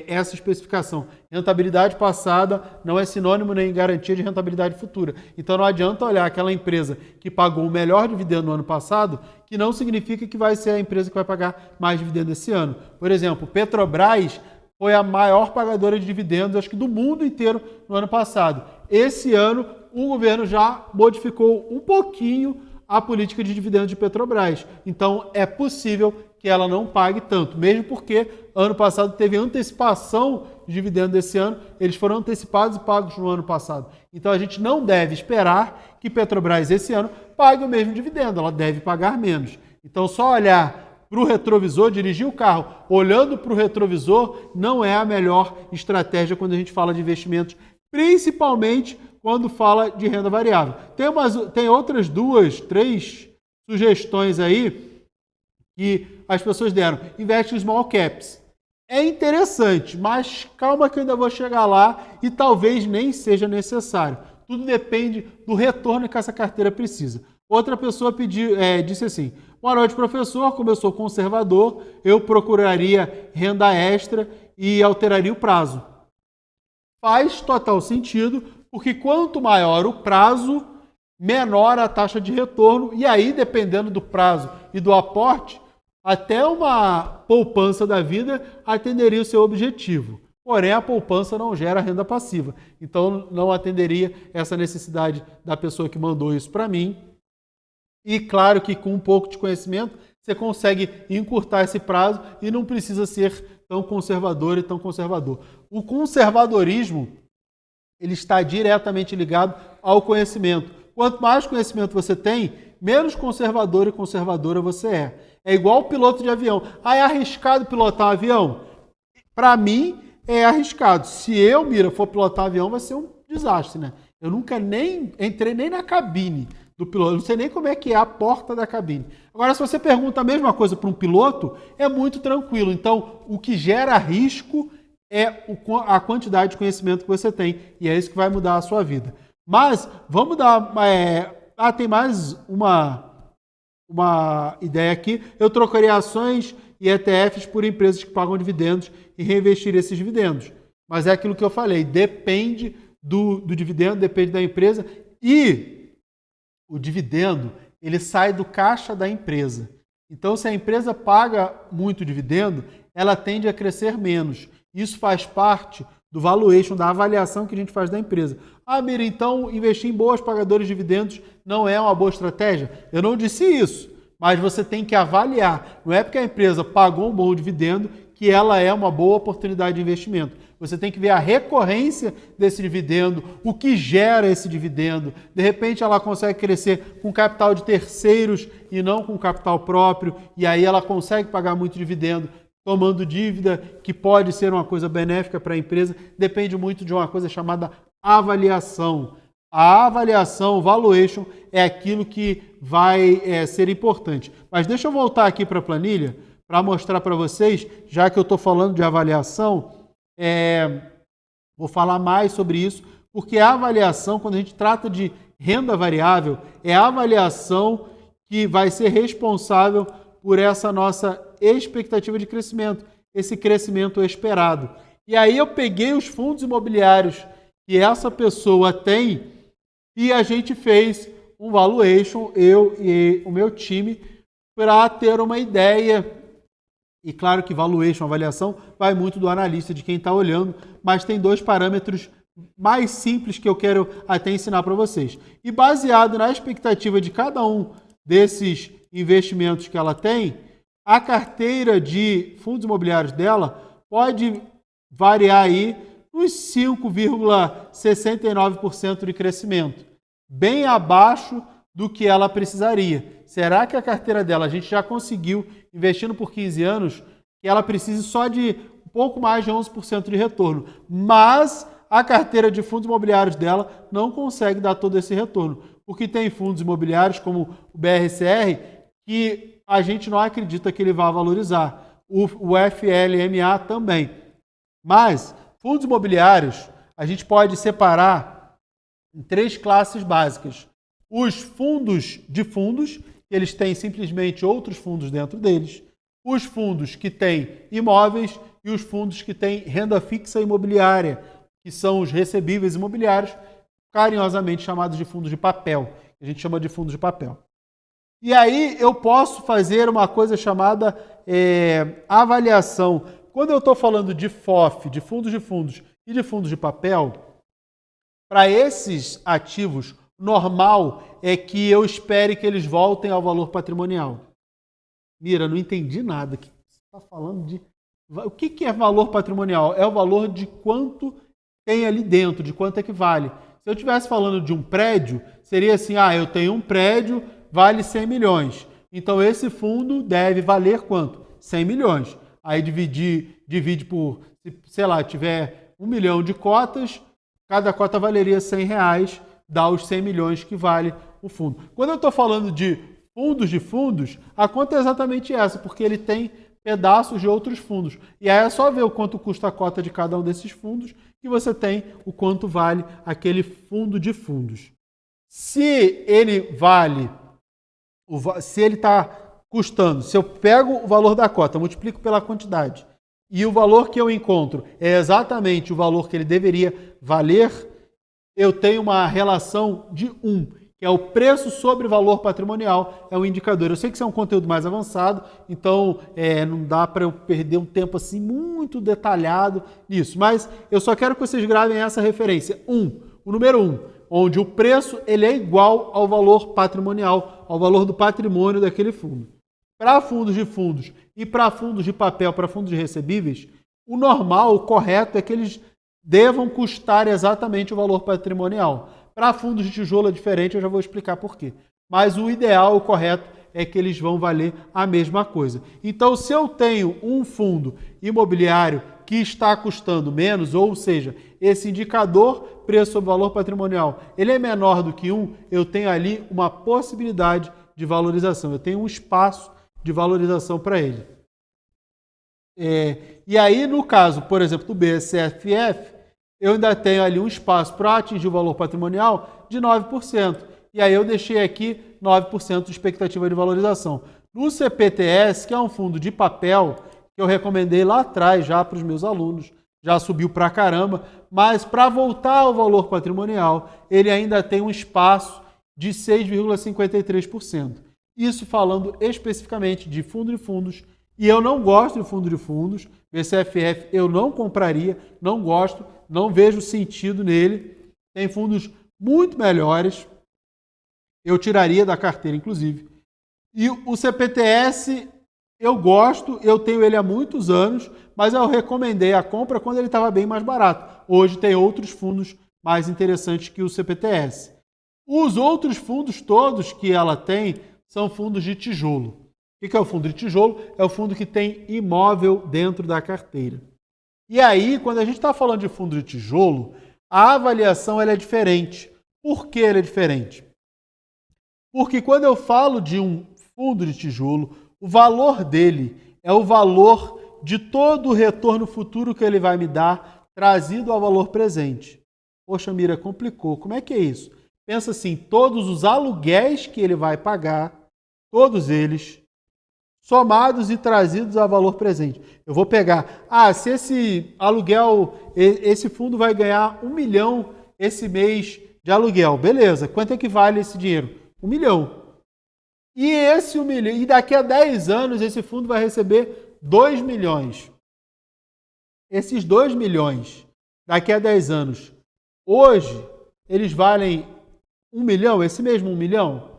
essa especificação. Rentabilidade passada não é sinônimo nem garantia de rentabilidade futura. Então não adianta olhar aquela empresa que pagou o melhor dividendo no ano passado, que não significa que vai ser a empresa que vai pagar mais dividendo esse ano. Por exemplo, Petrobras foi a maior pagadora de dividendos, acho que do mundo inteiro, no ano passado. Esse ano, o governo já modificou um pouquinho a política de dividendos de Petrobras. Então, é possível que ela não pague tanto, mesmo porque ano passado teve antecipação de dividendos desse ano, eles foram antecipados e pagos no ano passado. Então, a gente não deve esperar que Petrobras esse ano pague o mesmo dividendo, ela deve pagar menos. Então, só olhar para o retrovisor, dirigir o carro olhando para o retrovisor não é a melhor estratégia quando a gente fala de investimentos, principalmente quando fala de renda variável. Tem outras 2, 3 sugestões aí que as pessoas deram. Investe em small caps. É interessante, mas calma que eu ainda vou chegar lá e talvez nem seja necessário. Tudo depende do retorno que essa carteira precisa. Outra pessoa disse assim: boa noite, professor. Como eu sou conservador, eu procuraria renda extra e alteraria o prazo. Faz total sentido, porque quanto maior o prazo, menor a taxa de retorno. E aí, dependendo do prazo e do aporte, até uma poupança da vida atenderia o seu objetivo. Porém, a poupança não gera renda passiva. Então, não atenderia essa necessidade da pessoa que mandou isso para mim. E claro que com um pouco de conhecimento, você consegue encurtar esse prazo e não precisa ser tão conservador e tão conservador. O conservadorismo, ele está diretamente ligado ao conhecimento. Quanto mais conhecimento você tem, menos conservador e conservadora você é. É igual o piloto de avião. Ah, é arriscado pilotar um avião? Para mim, é arriscado. Se eu, Mira, for pilotar um avião, vai ser um desastre, né? Eu nunca nem entrei nem na cabine do piloto. Eu não sei nem como é que é a porta da cabine. Agora, se você pergunta a mesma coisa para um piloto, é muito tranquilo. Então, o que gera risco é a quantidade de conhecimento que você tem. E é isso que vai mudar a sua vida. Mas, vamos dar... tem mais uma ideia aqui. Eu trocaria ações e ETFs por empresas que pagam dividendos e reinvestir esses dividendos. Mas é aquilo que eu falei. Depende do dividendo, depende da empresa. E o dividendo, ele sai do caixa da empresa. Então, se a empresa paga muito dividendo, ela tende a crescer menos. Isso faz parte do valuation, da avaliação que a gente faz da empresa. Ah, Mira, então investir em boas pagadoras de dividendos não é uma boa estratégia? Eu não disse isso, mas você tem que avaliar. Não é porque a empresa pagou um bom dividendo que ela é uma boa oportunidade de investimento. Você tem que ver a recorrência desse dividendo, o que gera esse dividendo. De repente ela consegue crescer com capital de terceiros e não com capital próprio, e aí ela consegue pagar muito dividendo, tomando dívida, que pode ser uma coisa benéfica para a empresa. Depende muito de uma coisa chamada avaliação. A avaliação, o valuation, é aquilo que vai ser importante. Mas deixa eu voltar aqui para a planilha para mostrar para vocês, já que eu estou falando de avaliação, vou falar mais sobre isso, porque a avaliação, quando a gente trata de renda variável, é a avaliação que vai ser responsável por essa nossa expectativa de crescimento, esse crescimento esperado. E aí eu peguei os fundos imobiliários que essa pessoa tem e a gente fez um valuation, eu e o meu time, para ter uma ideia. E claro que valuation, avaliação, vai muito do analista, de quem está olhando, mas tem dois parâmetros mais simples que eu quero até ensinar para vocês. E baseado na expectativa de cada um desses investimentos que ela tem, a carteira de fundos imobiliários dela pode variar aí uns 5,69% de crescimento, bem abaixo do que ela precisaria. Será que a carteira dela, a gente já conseguiu, investindo por 15 anos, que ela precise só de um pouco mais de 11% de retorno, mas a carteira de fundos imobiliários dela não consegue dar todo esse retorno, porque tem fundos imobiliários como o BRCR que a gente não acredita que ele vá valorizar, o FLMA também. Mas fundos imobiliários a gente pode separar em 3 classes básicas. Os fundos de fundos, eles têm simplesmente outros fundos dentro deles. Os fundos que têm imóveis e os fundos que têm renda fixa imobiliária, que são os recebíveis imobiliários, carinhosamente chamados de fundos de papel. A gente chama de fundos de papel. E aí eu posso fazer uma coisa chamada avaliação. Quando eu estou falando de FOF, de fundos e de fundos de papel, para esses ativos, normal é que eu espere que eles voltem ao valor patrimonial. Mira, não entendi nada. Você está falando de... O que é valor patrimonial? É o valor de quanto tem ali dentro, de quanto é que vale. Se eu estivesse falando de um prédio, seria assim, eu tenho um prédio, vale 100 milhões. Então esse fundo deve valer quanto? 100 milhões. Aí divide por, sei lá, tiver 1 milhão de cotas, cada cota valeria R$100, dá os 100 milhões que vale o fundo. Quando eu estou falando de fundos, a conta é exatamente essa, porque ele tem pedaços de outros fundos. E aí é só ver o quanto custa a cota de cada um desses fundos que você tem o quanto vale aquele fundo de fundos. Se ele está custando, se eu pego o valor da cota, multiplico pela quantidade, e o valor que eu encontro é exatamente o valor que ele deveria valer, eu tenho uma relação de 1, que é o preço sobre valor patrimonial, é um indicador. Eu sei que isso é um conteúdo mais avançado, então não dá para eu perder um tempo assim muito detalhado nisso, mas eu só quero que vocês gravem essa referência. O número 1, onde o preço ele é igual ao valor patrimonial, ao valor do patrimônio daquele fundo. Para fundos de fundos e para fundos de papel, para fundos de recebíveis, o normal, o correto é que eles devam custar exatamente o valor patrimonial. Para fundos de tijolo é diferente, eu já vou explicar por quê. mas o ideal, o correto, é que eles vão valer a mesma coisa. Então, se eu tenho um fundo imobiliário que está custando menos, ou seja, esse indicador preço sobre valor patrimonial, ele é menor do que 1, eu tenho ali uma possibilidade de valorização, eu tenho um espaço de valorização para ele. E aí, no caso, por exemplo, do BSFF, eu ainda tenho ali um espaço para atingir o valor patrimonial de 9%. E aí eu deixei aqui 9% de expectativa de valorização. No CPTS, que é um fundo de papel, que eu recomendei lá atrás já para os meus alunos, já subiu para caramba, mas para voltar ao valor patrimonial, ele ainda tem um espaço de 6,53%. Isso falando especificamente de fundo de fundos, e eu não gosto de fundo de fundos, BCFF eu não compraria, não gosto, não vejo sentido nele. Tem fundos muito melhores, eu tiraria da carteira, inclusive. E o CPTS eu gosto, eu tenho ele há muitos anos, mas eu recomendei a compra quando ele estava bem mais barato. Hoje tem outros fundos mais interessantes que o CPTS. Os outros fundos todos que ela tem são fundos de tijolo. O que é o fundo de tijolo? É o fundo que tem imóvel dentro da carteira. E aí, quando a gente está falando de fundo de tijolo, a avaliação ela é diferente. Por que ela é diferente? Porque quando eu falo de um fundo de tijolo, o valor dele é o valor de todo o retorno futuro que ele vai me dar, trazido ao valor presente. Poxa, Mira, complicou. Como é que é isso? Pensa assim, todos os aluguéis que ele vai pagar, todos eles, somados e trazidos a valor presente. Eu vou pegar, se esse aluguel, esse fundo vai ganhar 1 milhão esse mês de aluguel. Beleza, quanto é que vale esse dinheiro? 1 milhão. E esse 1 milhão, e daqui a 10 anos esse fundo vai receber 2 milhões. Esses 2 milhões, daqui a 10 anos, hoje, eles valem 1 milhão? Esse mesmo 1 milhão?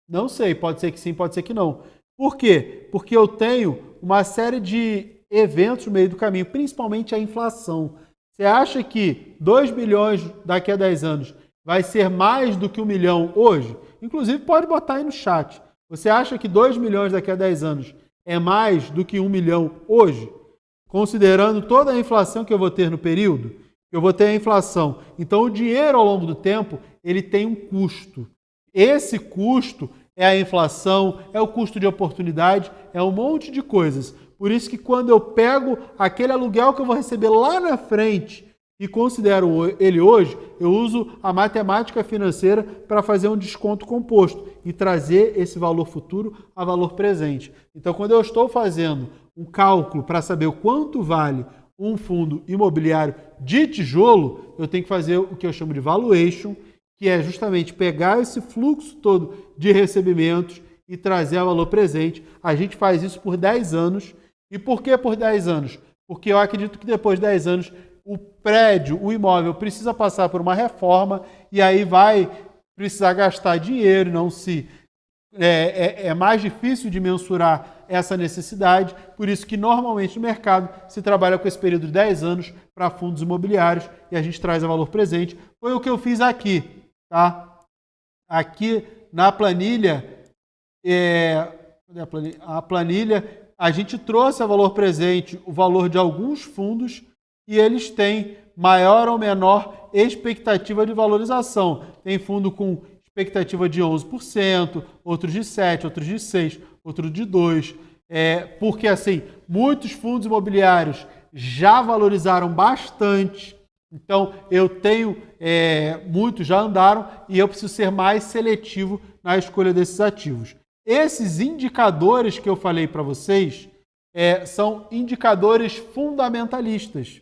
Não sei, pode ser que sim, pode ser que não. Por quê? Porque eu tenho uma série de eventos no meio do caminho, principalmente a inflação. Você acha que 2 milhões daqui a 10 anos vai ser mais do que 1 milhão hoje? Inclusive, pode botar aí no chat. Você acha que 2 milhões daqui a 10 anos é mais do que 1 milhão hoje? Considerando toda a inflação que eu vou ter no período, eu vou ter a inflação. Então, o dinheiro, ao longo do tempo, ele tem um custo. Esse custo é a inflação, é o custo de oportunidade, é um monte de coisas. Por isso que quando eu pego aquele aluguel que eu vou receber lá na frente e considero ele hoje, eu uso a matemática financeira para fazer um desconto composto e trazer esse valor futuro a valor presente. Então, quando eu estou fazendo um cálculo para saber o quanto vale um fundo imobiliário de tijolo, eu tenho que fazer o que eu chamo de valuation, que é justamente pegar esse fluxo todo de recebimentos e trazer a valor presente. A gente faz isso por 10 anos. E por que por 10 anos? Porque eu acredito que depois de 10 anos o prédio, o imóvel precisa passar por uma reforma e aí vai precisar gastar dinheiro, não se... É mais difícil de mensurar essa necessidade, por isso que normalmente no mercado se trabalha com esse período de 10 anos para fundos imobiliários e a gente traz a valor presente. Foi o que eu fiz aqui, tá? Aqui na planilha, a gente trouxe a valor presente o valor de alguns fundos e eles têm maior ou menor expectativa de valorização. Tem fundo com expectativa de 11%, outros de 7%, outros de 6%, outros de 2%. Porque, assim, muitos fundos imobiliários já valorizaram bastante. Então, eu tenho, muitos já andaram e eu preciso ser mais seletivo na escolha desses ativos. Esses indicadores que eu falei para vocês são indicadores fundamentalistas.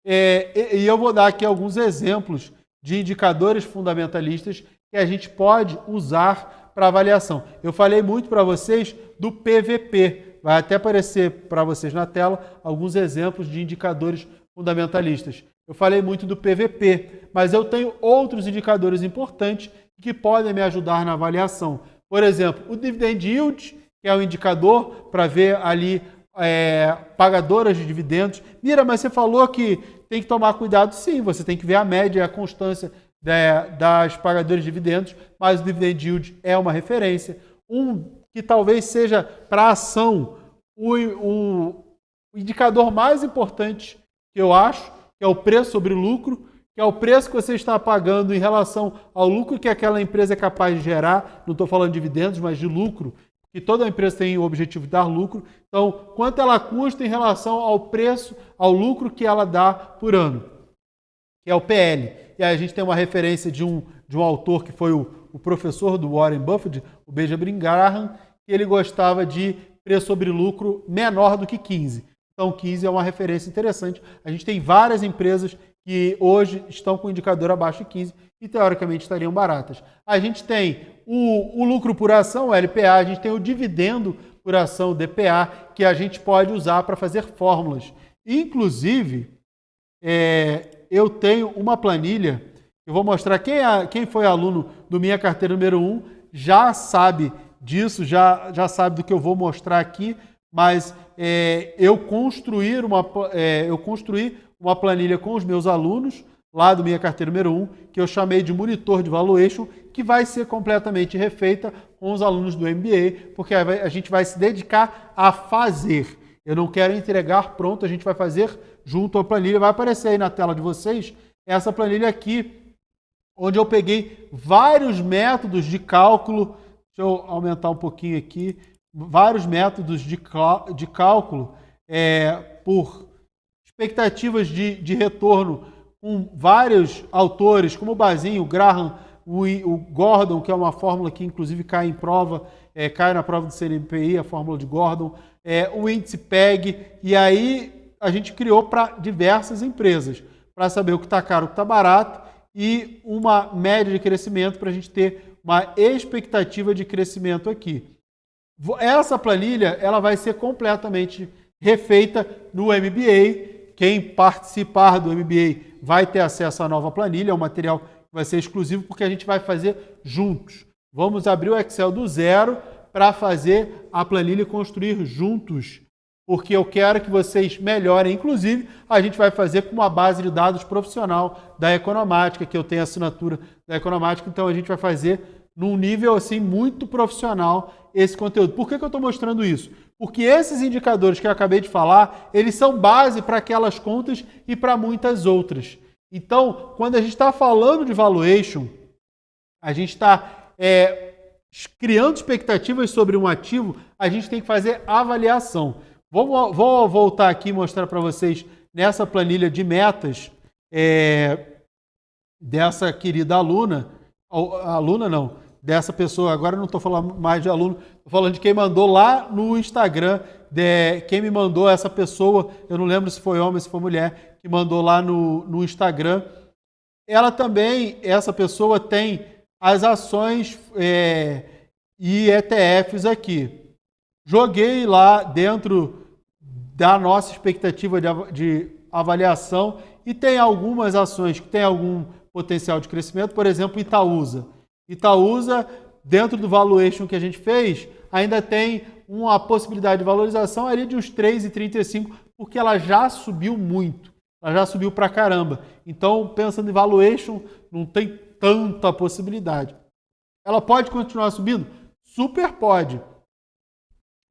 E eu vou dar aqui alguns exemplos de indicadores fundamentalistas que a gente pode usar para avaliação. Eu falei muito para vocês do PVP. Vai até aparecer para vocês na tela alguns exemplos de indicadores fundamentalistas. Eu falei muito do PVP, mas eu tenho outros indicadores importantes que podem me ajudar na avaliação. Por exemplo, o Dividend Yield, que é um indicador para ver ali pagadoras de dividendos. Mira, mas você falou que tem que tomar cuidado. Sim, você tem que ver a média e a constância das pagadoras de dividendos, mas o dividend yield é uma referência. Um que talvez seja para a ação o indicador mais importante que eu acho, que é o preço sobre lucro, que é o preço que você está pagando em relação ao lucro que aquela empresa é capaz de gerar. Não estou falando de dividendos, mas de lucro, que toda empresa tem o objetivo de dar lucro. Então, quanto ela custa em relação ao preço, ao lucro que ela dá por ano, que é o PL. E aí a gente tem uma referência de um autor que foi o professor do Warren Buffett, o Benjamin Graham, que ele gostava de preço sobre lucro menor do que 15. Então, 15 é uma referência interessante. A gente tem várias empresas que hoje estão com indicador abaixo de 15 e, teoricamente, estariam baratas. A gente tem o lucro por ação, o LPA, a gente tem o dividendo por ação, o DPA, que a gente pode usar para fazer fórmulas. Inclusive, eu tenho uma planilha, eu vou mostrar, quem foi aluno do Minha Carteira número 1 já sabe disso, já sabe do que eu vou mostrar aqui, mas eu construí uma planilha com os meus alunos, lá do Minha Carteira número 1, que eu chamei de monitor de valuation, que vai ser completamente refeita com os alunos do MBA, porque a gente vai se dedicar a fazer. Eu não quero entregar pronto, a gente vai fazer junto à planilha. Vai aparecer aí na tela de vocês essa planilha aqui, onde eu peguei vários métodos de cálculo. Deixa eu aumentar um pouquinho aqui. Vários métodos de cálculo por expectativas de retorno com vários autores, como o Bazin, o Graham, o Gordon, que é uma fórmula que inclusive cai em prova, cai na prova do CNPI, a fórmula de Gordon, o índice PEG, e aí a gente criou para diversas empresas, para saber o que está caro, o que está barato, e uma média de crescimento para a gente ter uma expectativa de crescimento aqui. Essa planilha ela vai ser completamente refeita no MBA. Quem participar do MBA vai ter acesso à nova planilha, é um material que vai ser exclusivo porque a gente vai fazer juntos. Vamos abrir o Excel do zero para fazer a planilha e construir juntos, porque eu quero que vocês melhorem. Inclusive, a gente vai fazer com uma base de dados profissional da Economática, que eu tenho assinatura da Economática, então a gente vai fazer num nível assim muito profissional esse conteúdo. Por que eu estou mostrando isso? Porque esses indicadores que eu acabei de falar, eles são base para aquelas contas e para muitas outras. Então, quando a gente está falando de valuation, a gente está criando expectativas sobre um ativo, a gente tem que fazer avaliação. Vou voltar aqui e mostrar para vocês nessa planilha de metas dessa querida aluna, dessa pessoa, agora eu não estou falando mais de aluno, estou falando de quem mandou lá no Instagram, quem me mandou essa pessoa, eu não lembro se foi homem ou se foi mulher, que mandou lá no Instagram. Ela também, essa pessoa tem as ações e ETFs aqui. Joguei lá dentro da nossa expectativa de avaliação e tem algumas ações que têm algum potencial de crescimento, por exemplo, Itaúsa. Itaúsa, dentro do valuation que a gente fez, ainda tem uma possibilidade de valorização ali de uns 3,35, porque ela já subiu muito, ela já subiu pra caramba. Então, pensando em valuation, não tem tanta possibilidade. Ela pode continuar subindo? Super pode,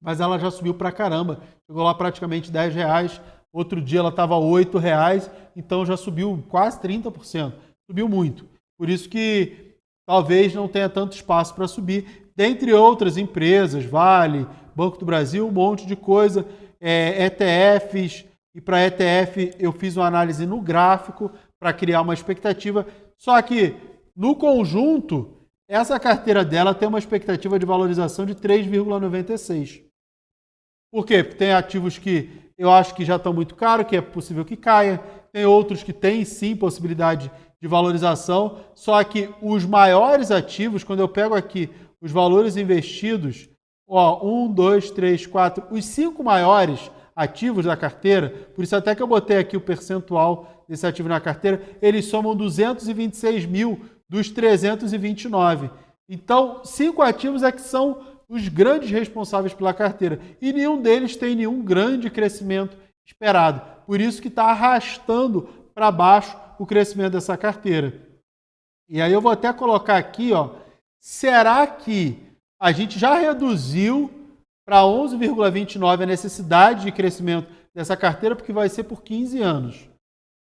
mas ela já subiu pra caramba, chegou lá praticamente R$10, outro dia ela estava R$8, então já subiu quase 30%, subiu muito. Por isso que talvez não tenha tanto espaço para subir, dentre outras empresas, Vale, Banco do Brasil, um monte de coisa, ETFs, e para ETF eu fiz uma análise no gráfico para criar uma expectativa, só que no conjunto, essa carteira dela tem uma expectativa de valorização de 3,96. Por quê? Porque tem ativos que eu acho que já estão muito caros, que é possível que caia, tem outros que têm sim possibilidade de valorização, só que os maiores ativos, quando eu pego aqui os valores investidos, 1, 2, 3, 4, os 5 maiores ativos da carteira, por isso até que eu botei aqui o percentual desse ativo na carteira, eles somam 226 mil dos 329. Então, 5 ativos é que são os grandes responsáveis pela carteira e nenhum deles tem nenhum grande crescimento esperado. Por isso que está arrastando para baixo o crescimento dessa carteira. E aí eu vou até colocar aqui, ó, será que a gente já reduziu para 11,29 a necessidade de crescimento dessa carteira, porque vai ser por 15 anos.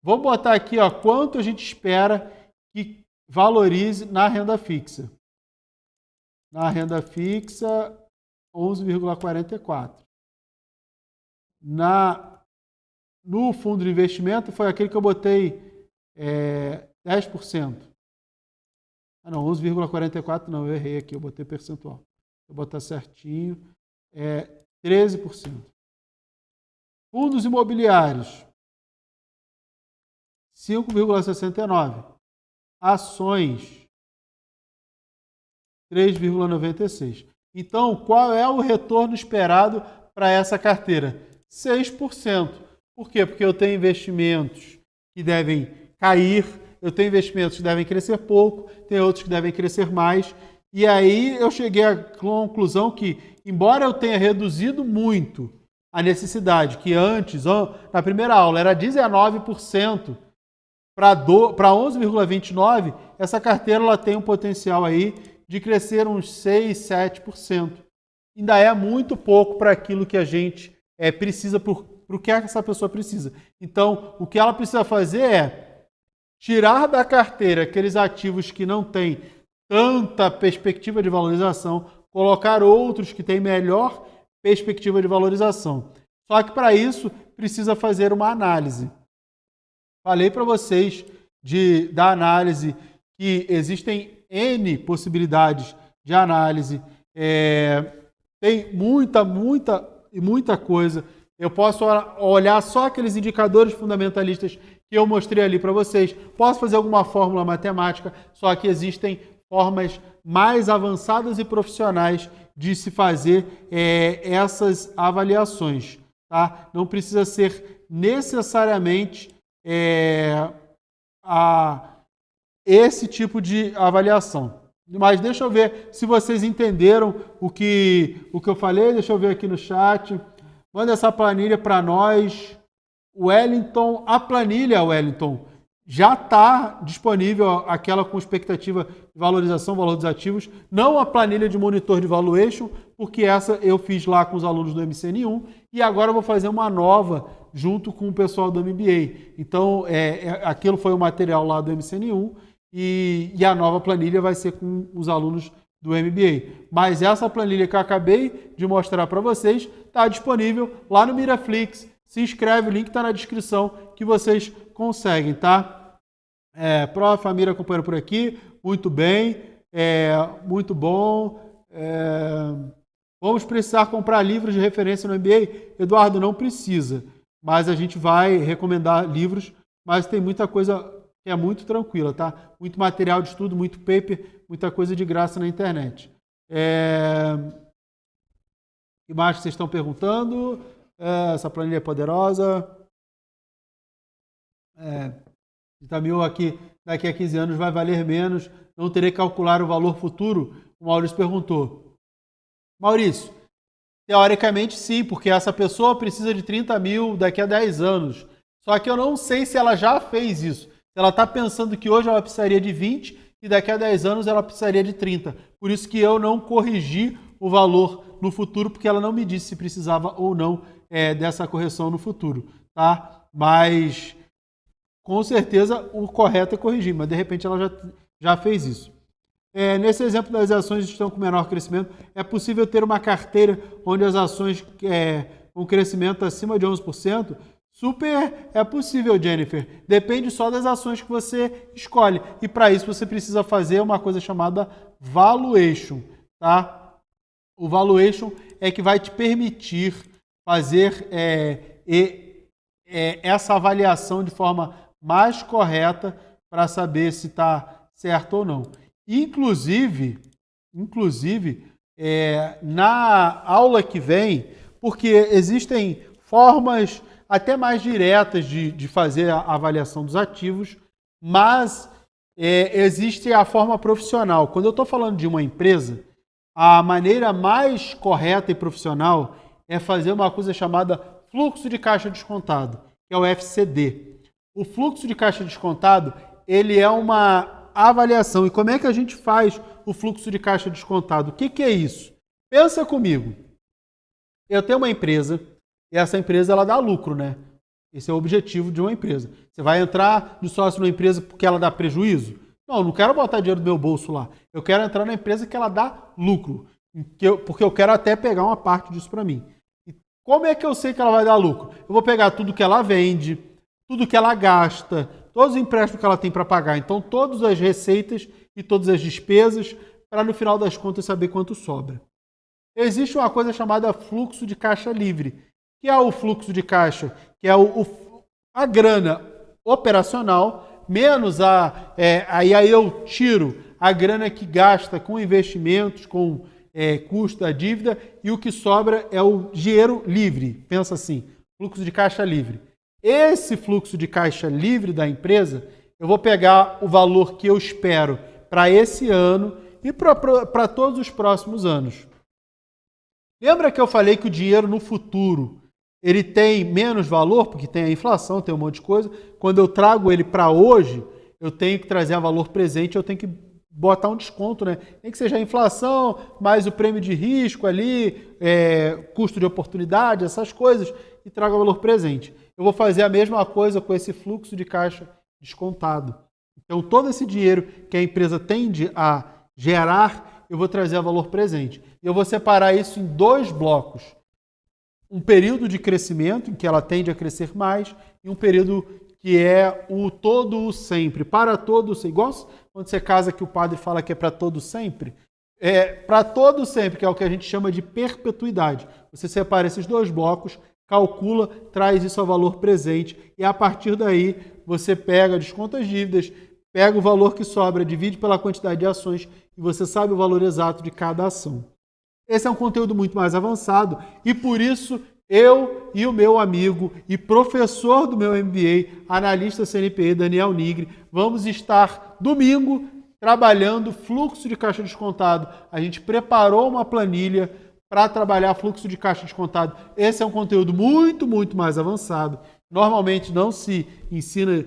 Vamos botar aqui, ó, quanto a gente espera que valorize na renda fixa. Na renda fixa, 11,44. No fundo de investimento, foi aquele que eu botei 10%. Ah, não, 11,44 não, eu errei aqui, eu botei percentual. Vou botar certinho, 13%. Fundos imobiliários, 5,69. Ações, 3,96. Então, qual é o retorno esperado para essa carteira? 6%. Por quê? Porque eu tenho investimentos que devem cair, eu tenho investimentos que devem crescer pouco, tem outros que devem crescer mais. E aí eu cheguei à conclusão que, embora eu tenha reduzido muito a necessidade, que antes, na primeira aula, era 19%, para 11,29%, essa carteira ela tem um potencial aí de crescer uns 6, 7%. Ainda é muito pouco para aquilo que a gente precisa, para o que essa pessoa precisa. Então, o que ela precisa fazer é tirar da carteira aqueles ativos que não têm tanta perspectiva de valorização, colocar outros que têm melhor perspectiva de valorização. Só que para isso precisa fazer uma análise. Falei para vocês da análise que existem N possibilidades de análise. Tem muita coisa. Eu posso olhar só aqueles indicadores fundamentalistas que eu mostrei ali para vocês. Posso fazer alguma fórmula matemática, só que existem formas mais avançadas e profissionais de se fazer essas avaliações. Tá? Não precisa ser necessariamente esse tipo de avaliação. Mas deixa eu ver se vocês entenderam o que eu falei. Deixa eu ver aqui no chat. Manda essa planilha para nós. Wellington, a planilha, Wellington, já está disponível, aquela com expectativa de valorização, valor dos ativos, não a planilha de monitor de valuation, porque essa eu fiz lá com os alunos do MCN1 e agora eu vou fazer uma nova junto com o pessoal do MBA. Então, aquilo foi o material lá do MCN1 e a nova planilha vai ser com os alunos do MBA. Mas essa planilha que eu acabei de mostrar para vocês está disponível lá no Miraflix. Se inscreve, o link está na descrição que vocês conseguem, tá? Prof. Amira acompanhando por aqui, muito bem, muito bom. Vamos precisar comprar livros de referência no MBA? Eduardo, não precisa, mas a gente vai recomendar livros, mas tem muita coisa que é muito tranquila, tá? Muito material de estudo, muito paper, muita coisa de graça na internet. O que mais que vocês estão perguntando? Essa planilha é poderosa. Vitamil aqui, daqui a 15 anos vai valer menos, não terei que calcular o valor futuro? O Maurício perguntou. Maurício, teoricamente sim, porque essa pessoa precisa de 30 mil daqui a 10 anos. Só que eu não sei se ela já fez isso. Se ela está pensando que hoje ela precisaria de 20 e daqui a 10 anos ela precisaria de 30. Por isso que eu não corrigi o valor no futuro, porque ela não me disse se precisava ou não dessa correção no futuro, tá? Mas com certeza o correto é corrigir, mas de repente ela já fez isso. Nesse exemplo das ações estão com menor crescimento, é possível ter uma carteira onde as ações com crescimento acima de 11%? Super é possível, Jennifer. Depende só das ações que você escolhe. E para isso você precisa fazer uma coisa chamada valuation, tá? O valuation é que vai te permitir fazer essa avaliação de forma mais correta para saber se está certo ou não. Inclusive, na aula que vem, porque existem formas até mais diretas de fazer a avaliação dos ativos, mas existe a forma profissional. Quando eu estou falando de uma empresa, a maneira mais correta e profissional é fazer uma coisa chamada fluxo de caixa descontado, que é o FCD. O fluxo de caixa descontado, ele é uma avaliação. E como é que a gente faz o fluxo de caixa descontado? O que é isso? Pensa comigo. Eu tenho uma empresa e essa empresa ela dá lucro, né? Esse é o objetivo de uma empresa. Você vai entrar de sócio numa empresa porque ela dá prejuízo? Não quero botar dinheiro do meu bolso lá. Eu quero entrar na empresa que ela dá lucro. Porque eu quero até pegar uma parte disso para mim. E como é que eu sei que ela vai dar lucro? Eu vou pegar tudo que ela vende, tudo que ela gasta, todos os empréstimos que ela tem para pagar. Então, todas as receitas e todas as despesas, para no final das contas saber quanto sobra. Existe uma coisa chamada fluxo de caixa livre, que é o fluxo de caixa, que é a grana operacional, menos aí eu tiro a grana que gasta com investimentos, com custo da dívida, e o que sobra é o dinheiro livre. Pensa assim, fluxo de caixa livre. Esse fluxo de caixa livre da empresa, eu vou pegar o valor que eu espero para esse ano e para todos os próximos anos. Lembra que eu falei que o dinheiro no futuro ele tem menos valor, porque tem a inflação, tem um monte de coisa. Quando eu trago ele para hoje, eu tenho que trazer a valor presente, eu tenho que botar um desconto, né? Nem que seja a inflação, mais o prêmio de risco ali, custo de oportunidade, essas coisas, e trago o valor presente. Eu vou fazer a mesma coisa com esse fluxo de caixa descontado. Então, todo esse dinheiro que a empresa tende a gerar, eu vou trazer a valor presente. E eu vou separar isso em 2 blocos. Um período de crescimento, em que ela tende a crescer mais, e um período que é o todo o sempre, para todo sempre. Igual quando você casa que o padre fala que é para todo sempre. Para todo sempre, que é o que a gente chama de perpetuidade. Você separa esses 2 blocos, calcula, traz isso ao valor presente, e a partir daí você pega, desconta as dívidas, pega o valor que sobra, divide pela quantidade de ações, e você sabe o valor exato de cada ação. Esse é um conteúdo muito mais avançado e por isso eu e o meu amigo e professor do meu MBA, analista CNPq, Daniel Nigri, vamos estar domingo trabalhando fluxo de caixa descontado. A gente preparou uma planilha para trabalhar fluxo de caixa descontado. Esse é um conteúdo muito, muito mais avançado. Normalmente não se ensina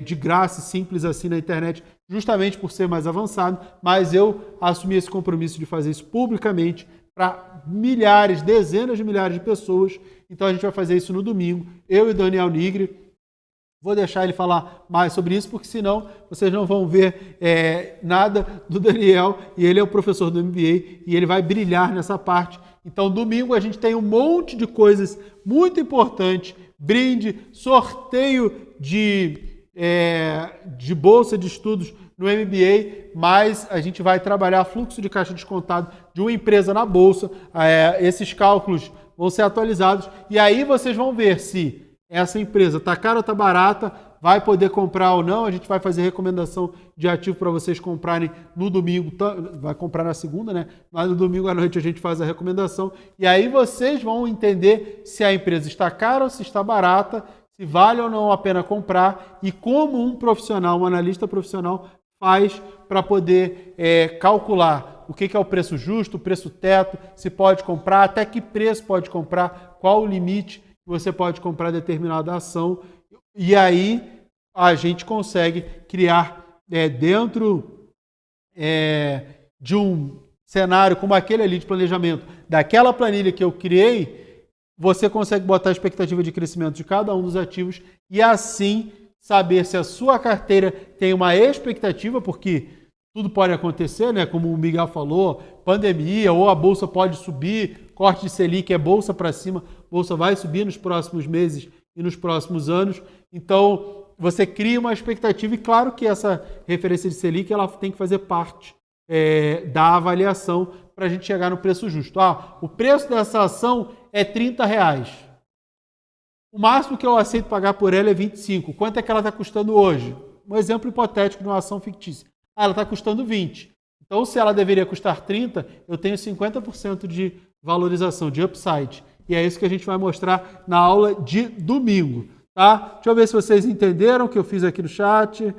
de graça, simples assim na internet, justamente por ser mais avançado, mas eu assumi esse compromisso de fazer isso publicamente para milhares, dezenas de milhares de pessoas. Então a gente vai fazer isso no domingo, eu e Daniel Nigri. Vou deixar ele falar mais sobre isso, porque senão vocês não vão ver nada do Daniel, e ele é o professor do MBA e ele vai brilhar nessa parte. Então domingo a gente tem um monte de coisas muito importantes, brinde, sorteio de bolsa de estudos no MBA, mas a gente vai trabalhar fluxo de caixa descontado de uma empresa na bolsa. Esses cálculos vão ser atualizados e aí vocês vão ver se essa empresa está cara ou está barata, vai poder comprar ou não. A gente vai fazer recomendação de ativo para vocês comprarem no domingo, vai comprar na segunda, né? Mas no domingo à noite a gente faz a recomendação e aí vocês vão entender se a empresa está cara ou se está barata, se vale ou não a pena comprar e como um profissional, um analista profissional faz para poder calcular o que é o preço justo, o preço teto, se pode comprar, até que preço pode comprar, qual o limite que você pode comprar determinada ação. E aí a gente consegue criar dentro de um cenário como aquele ali de planejamento, daquela planilha que eu criei, você consegue botar a expectativa de crescimento de cada um dos ativos e assim saber se a sua carteira tem uma expectativa, porque tudo pode acontecer, né? Como o Miguel falou, pandemia, ou a bolsa pode subir, corte de Selic é bolsa para cima, bolsa vai subir nos próximos meses e nos próximos anos. Então, você cria uma expectativa e claro que essa referência de Selic ela tem que fazer parte da avaliação para a gente chegar no preço justo. O preço dessa ação é R$30. O máximo que eu aceito pagar por ela é 25. Quanto é que ela está custando hoje? Um exemplo hipotético de uma ação fictícia. Ela está custando 20. Então, se ela deveria custar 30, eu tenho 50% de valorização, de upside. E é isso que a gente vai mostrar na aula de domingo. Tá? Deixa eu ver se vocês entenderam o que eu fiz aqui no chat.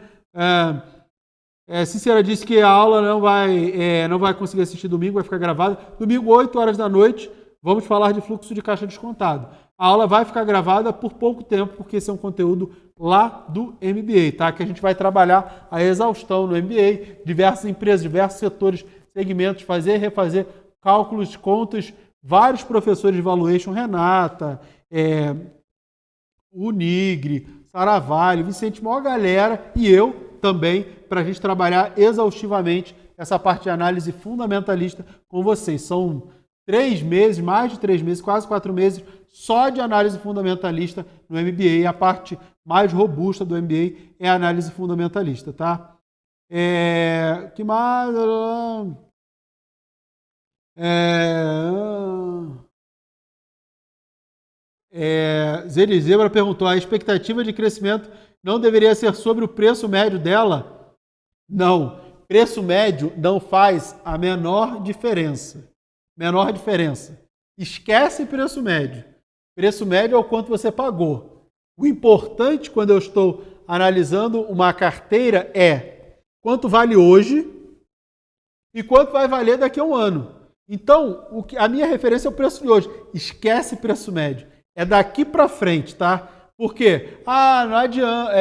Cícera disse que a aula não vai conseguir assistir domingo, vai ficar gravada. Domingo, 8 horas da noite, vamos falar de fluxo de caixa descontado. A aula vai ficar gravada por pouco tempo, porque esse é um conteúdo lá do MBA, tá? Que a gente vai trabalhar a exaustão no MBA, diversas empresas, diversos setores, segmentos, fazer e refazer cálculos, contas, vários professores de valuation, Renata, o Nigre, Saravalho, Vicente, maior galera, e eu também, para a gente trabalhar exaustivamente essa parte de análise fundamentalista com vocês. São 3 meses, mais de 3 meses, quase 4 meses, só de análise fundamentalista no MBA. E a parte mais robusta do MBA é a análise fundamentalista, tá? Que mais? Zerizebra perguntou, a expectativa de crescimento não deveria ser sobre o preço médio dela? Não. Preço médio não faz a menor diferença. Menor diferença. Esquece preço médio. Preço médio é o quanto você pagou. O importante quando eu estou analisando uma carteira é quanto vale hoje e quanto vai valer daqui a um ano. Então, a minha referência é o preço de hoje. Esquece preço médio. É daqui para frente, tá? Por quê? Não adianta.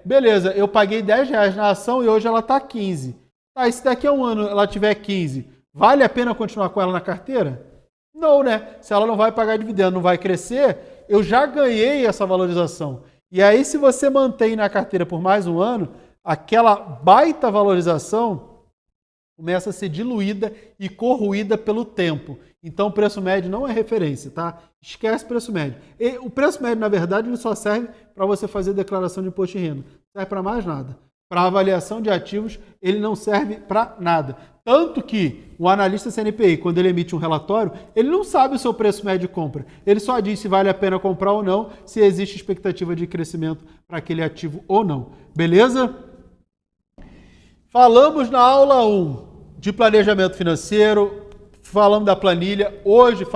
Beleza, eu paguei R$10 na ação e hoje ela está 15. Tá, e se daqui a um ano ela tiver 15, vale a pena continuar com ela na carteira? Não, né? Se ela não vai pagar dividendo, não vai crescer, eu já ganhei essa valorização. E aí, se você mantém na carteira por mais um ano, aquela baita valorização começa a ser diluída e corroída pelo tempo. Então, o preço médio não é referência, tá? Esquece preço médio. E o preço médio, na verdade, ele só serve para você fazer declaração de imposto de renda. Não serve para mais nada. Para avaliação de ativos, ele não serve para nada. Tanto que o analista CNPI, quando ele emite um relatório, ele não sabe o seu preço médio de compra. Ele só diz se vale a pena comprar ou não, se existe expectativa de crescimento para aquele ativo ou não. Beleza? Falamos na aula 1 de planejamento financeiro, falamos da planilha. Hoje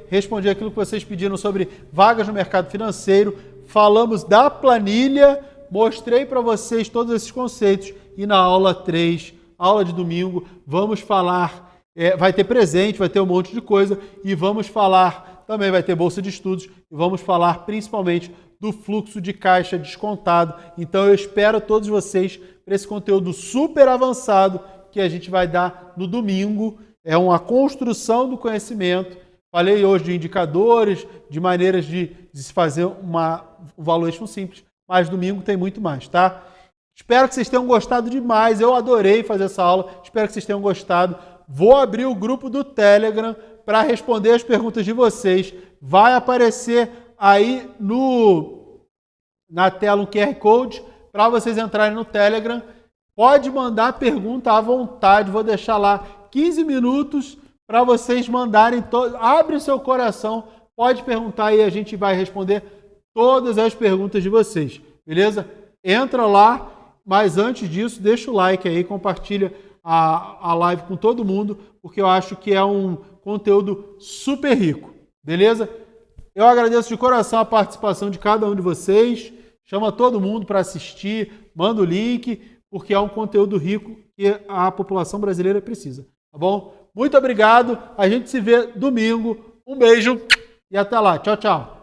respondi aquilo que vocês pediram sobre vagas no mercado financeiro. Falamos da planilha, mostrei para vocês todos esses conceitos. E na aula 3, aula de domingo, vamos falar, vai ter presente, vai ter um monte de coisa, e vamos falar, também vai ter bolsa de estudos, e vamos falar principalmente do fluxo de caixa descontado. Então eu espero todos vocês para esse conteúdo super avançado que a gente vai dar no domingo. É uma construção do conhecimento. Falei hoje de indicadores, de maneiras de se fazer um valuation simples, mas domingo tem muito mais, tá? Espero que vocês tenham gostado demais. Eu adorei fazer essa aula. Espero que vocês tenham gostado. Vou abrir o grupo do Telegram para responder as perguntas de vocês. Vai aparecer aí na tela um QR Code para vocês entrarem no Telegram. Pode mandar pergunta à vontade. Vou deixar lá 15 minutos para vocês mandarem. Abre o seu coração. Pode perguntar aí. A gente vai responder todas as perguntas de vocês. Beleza? Entra lá. Mas antes disso, deixa o like aí, compartilha a live com todo mundo, porque eu acho que é um conteúdo super rico, beleza? Eu agradeço de coração a participação de cada um de vocês, chama todo mundo para assistir, manda o link, porque é um conteúdo rico que a população brasileira precisa, tá bom? Muito obrigado, a gente se vê domingo, um beijo e até lá, tchau, tchau!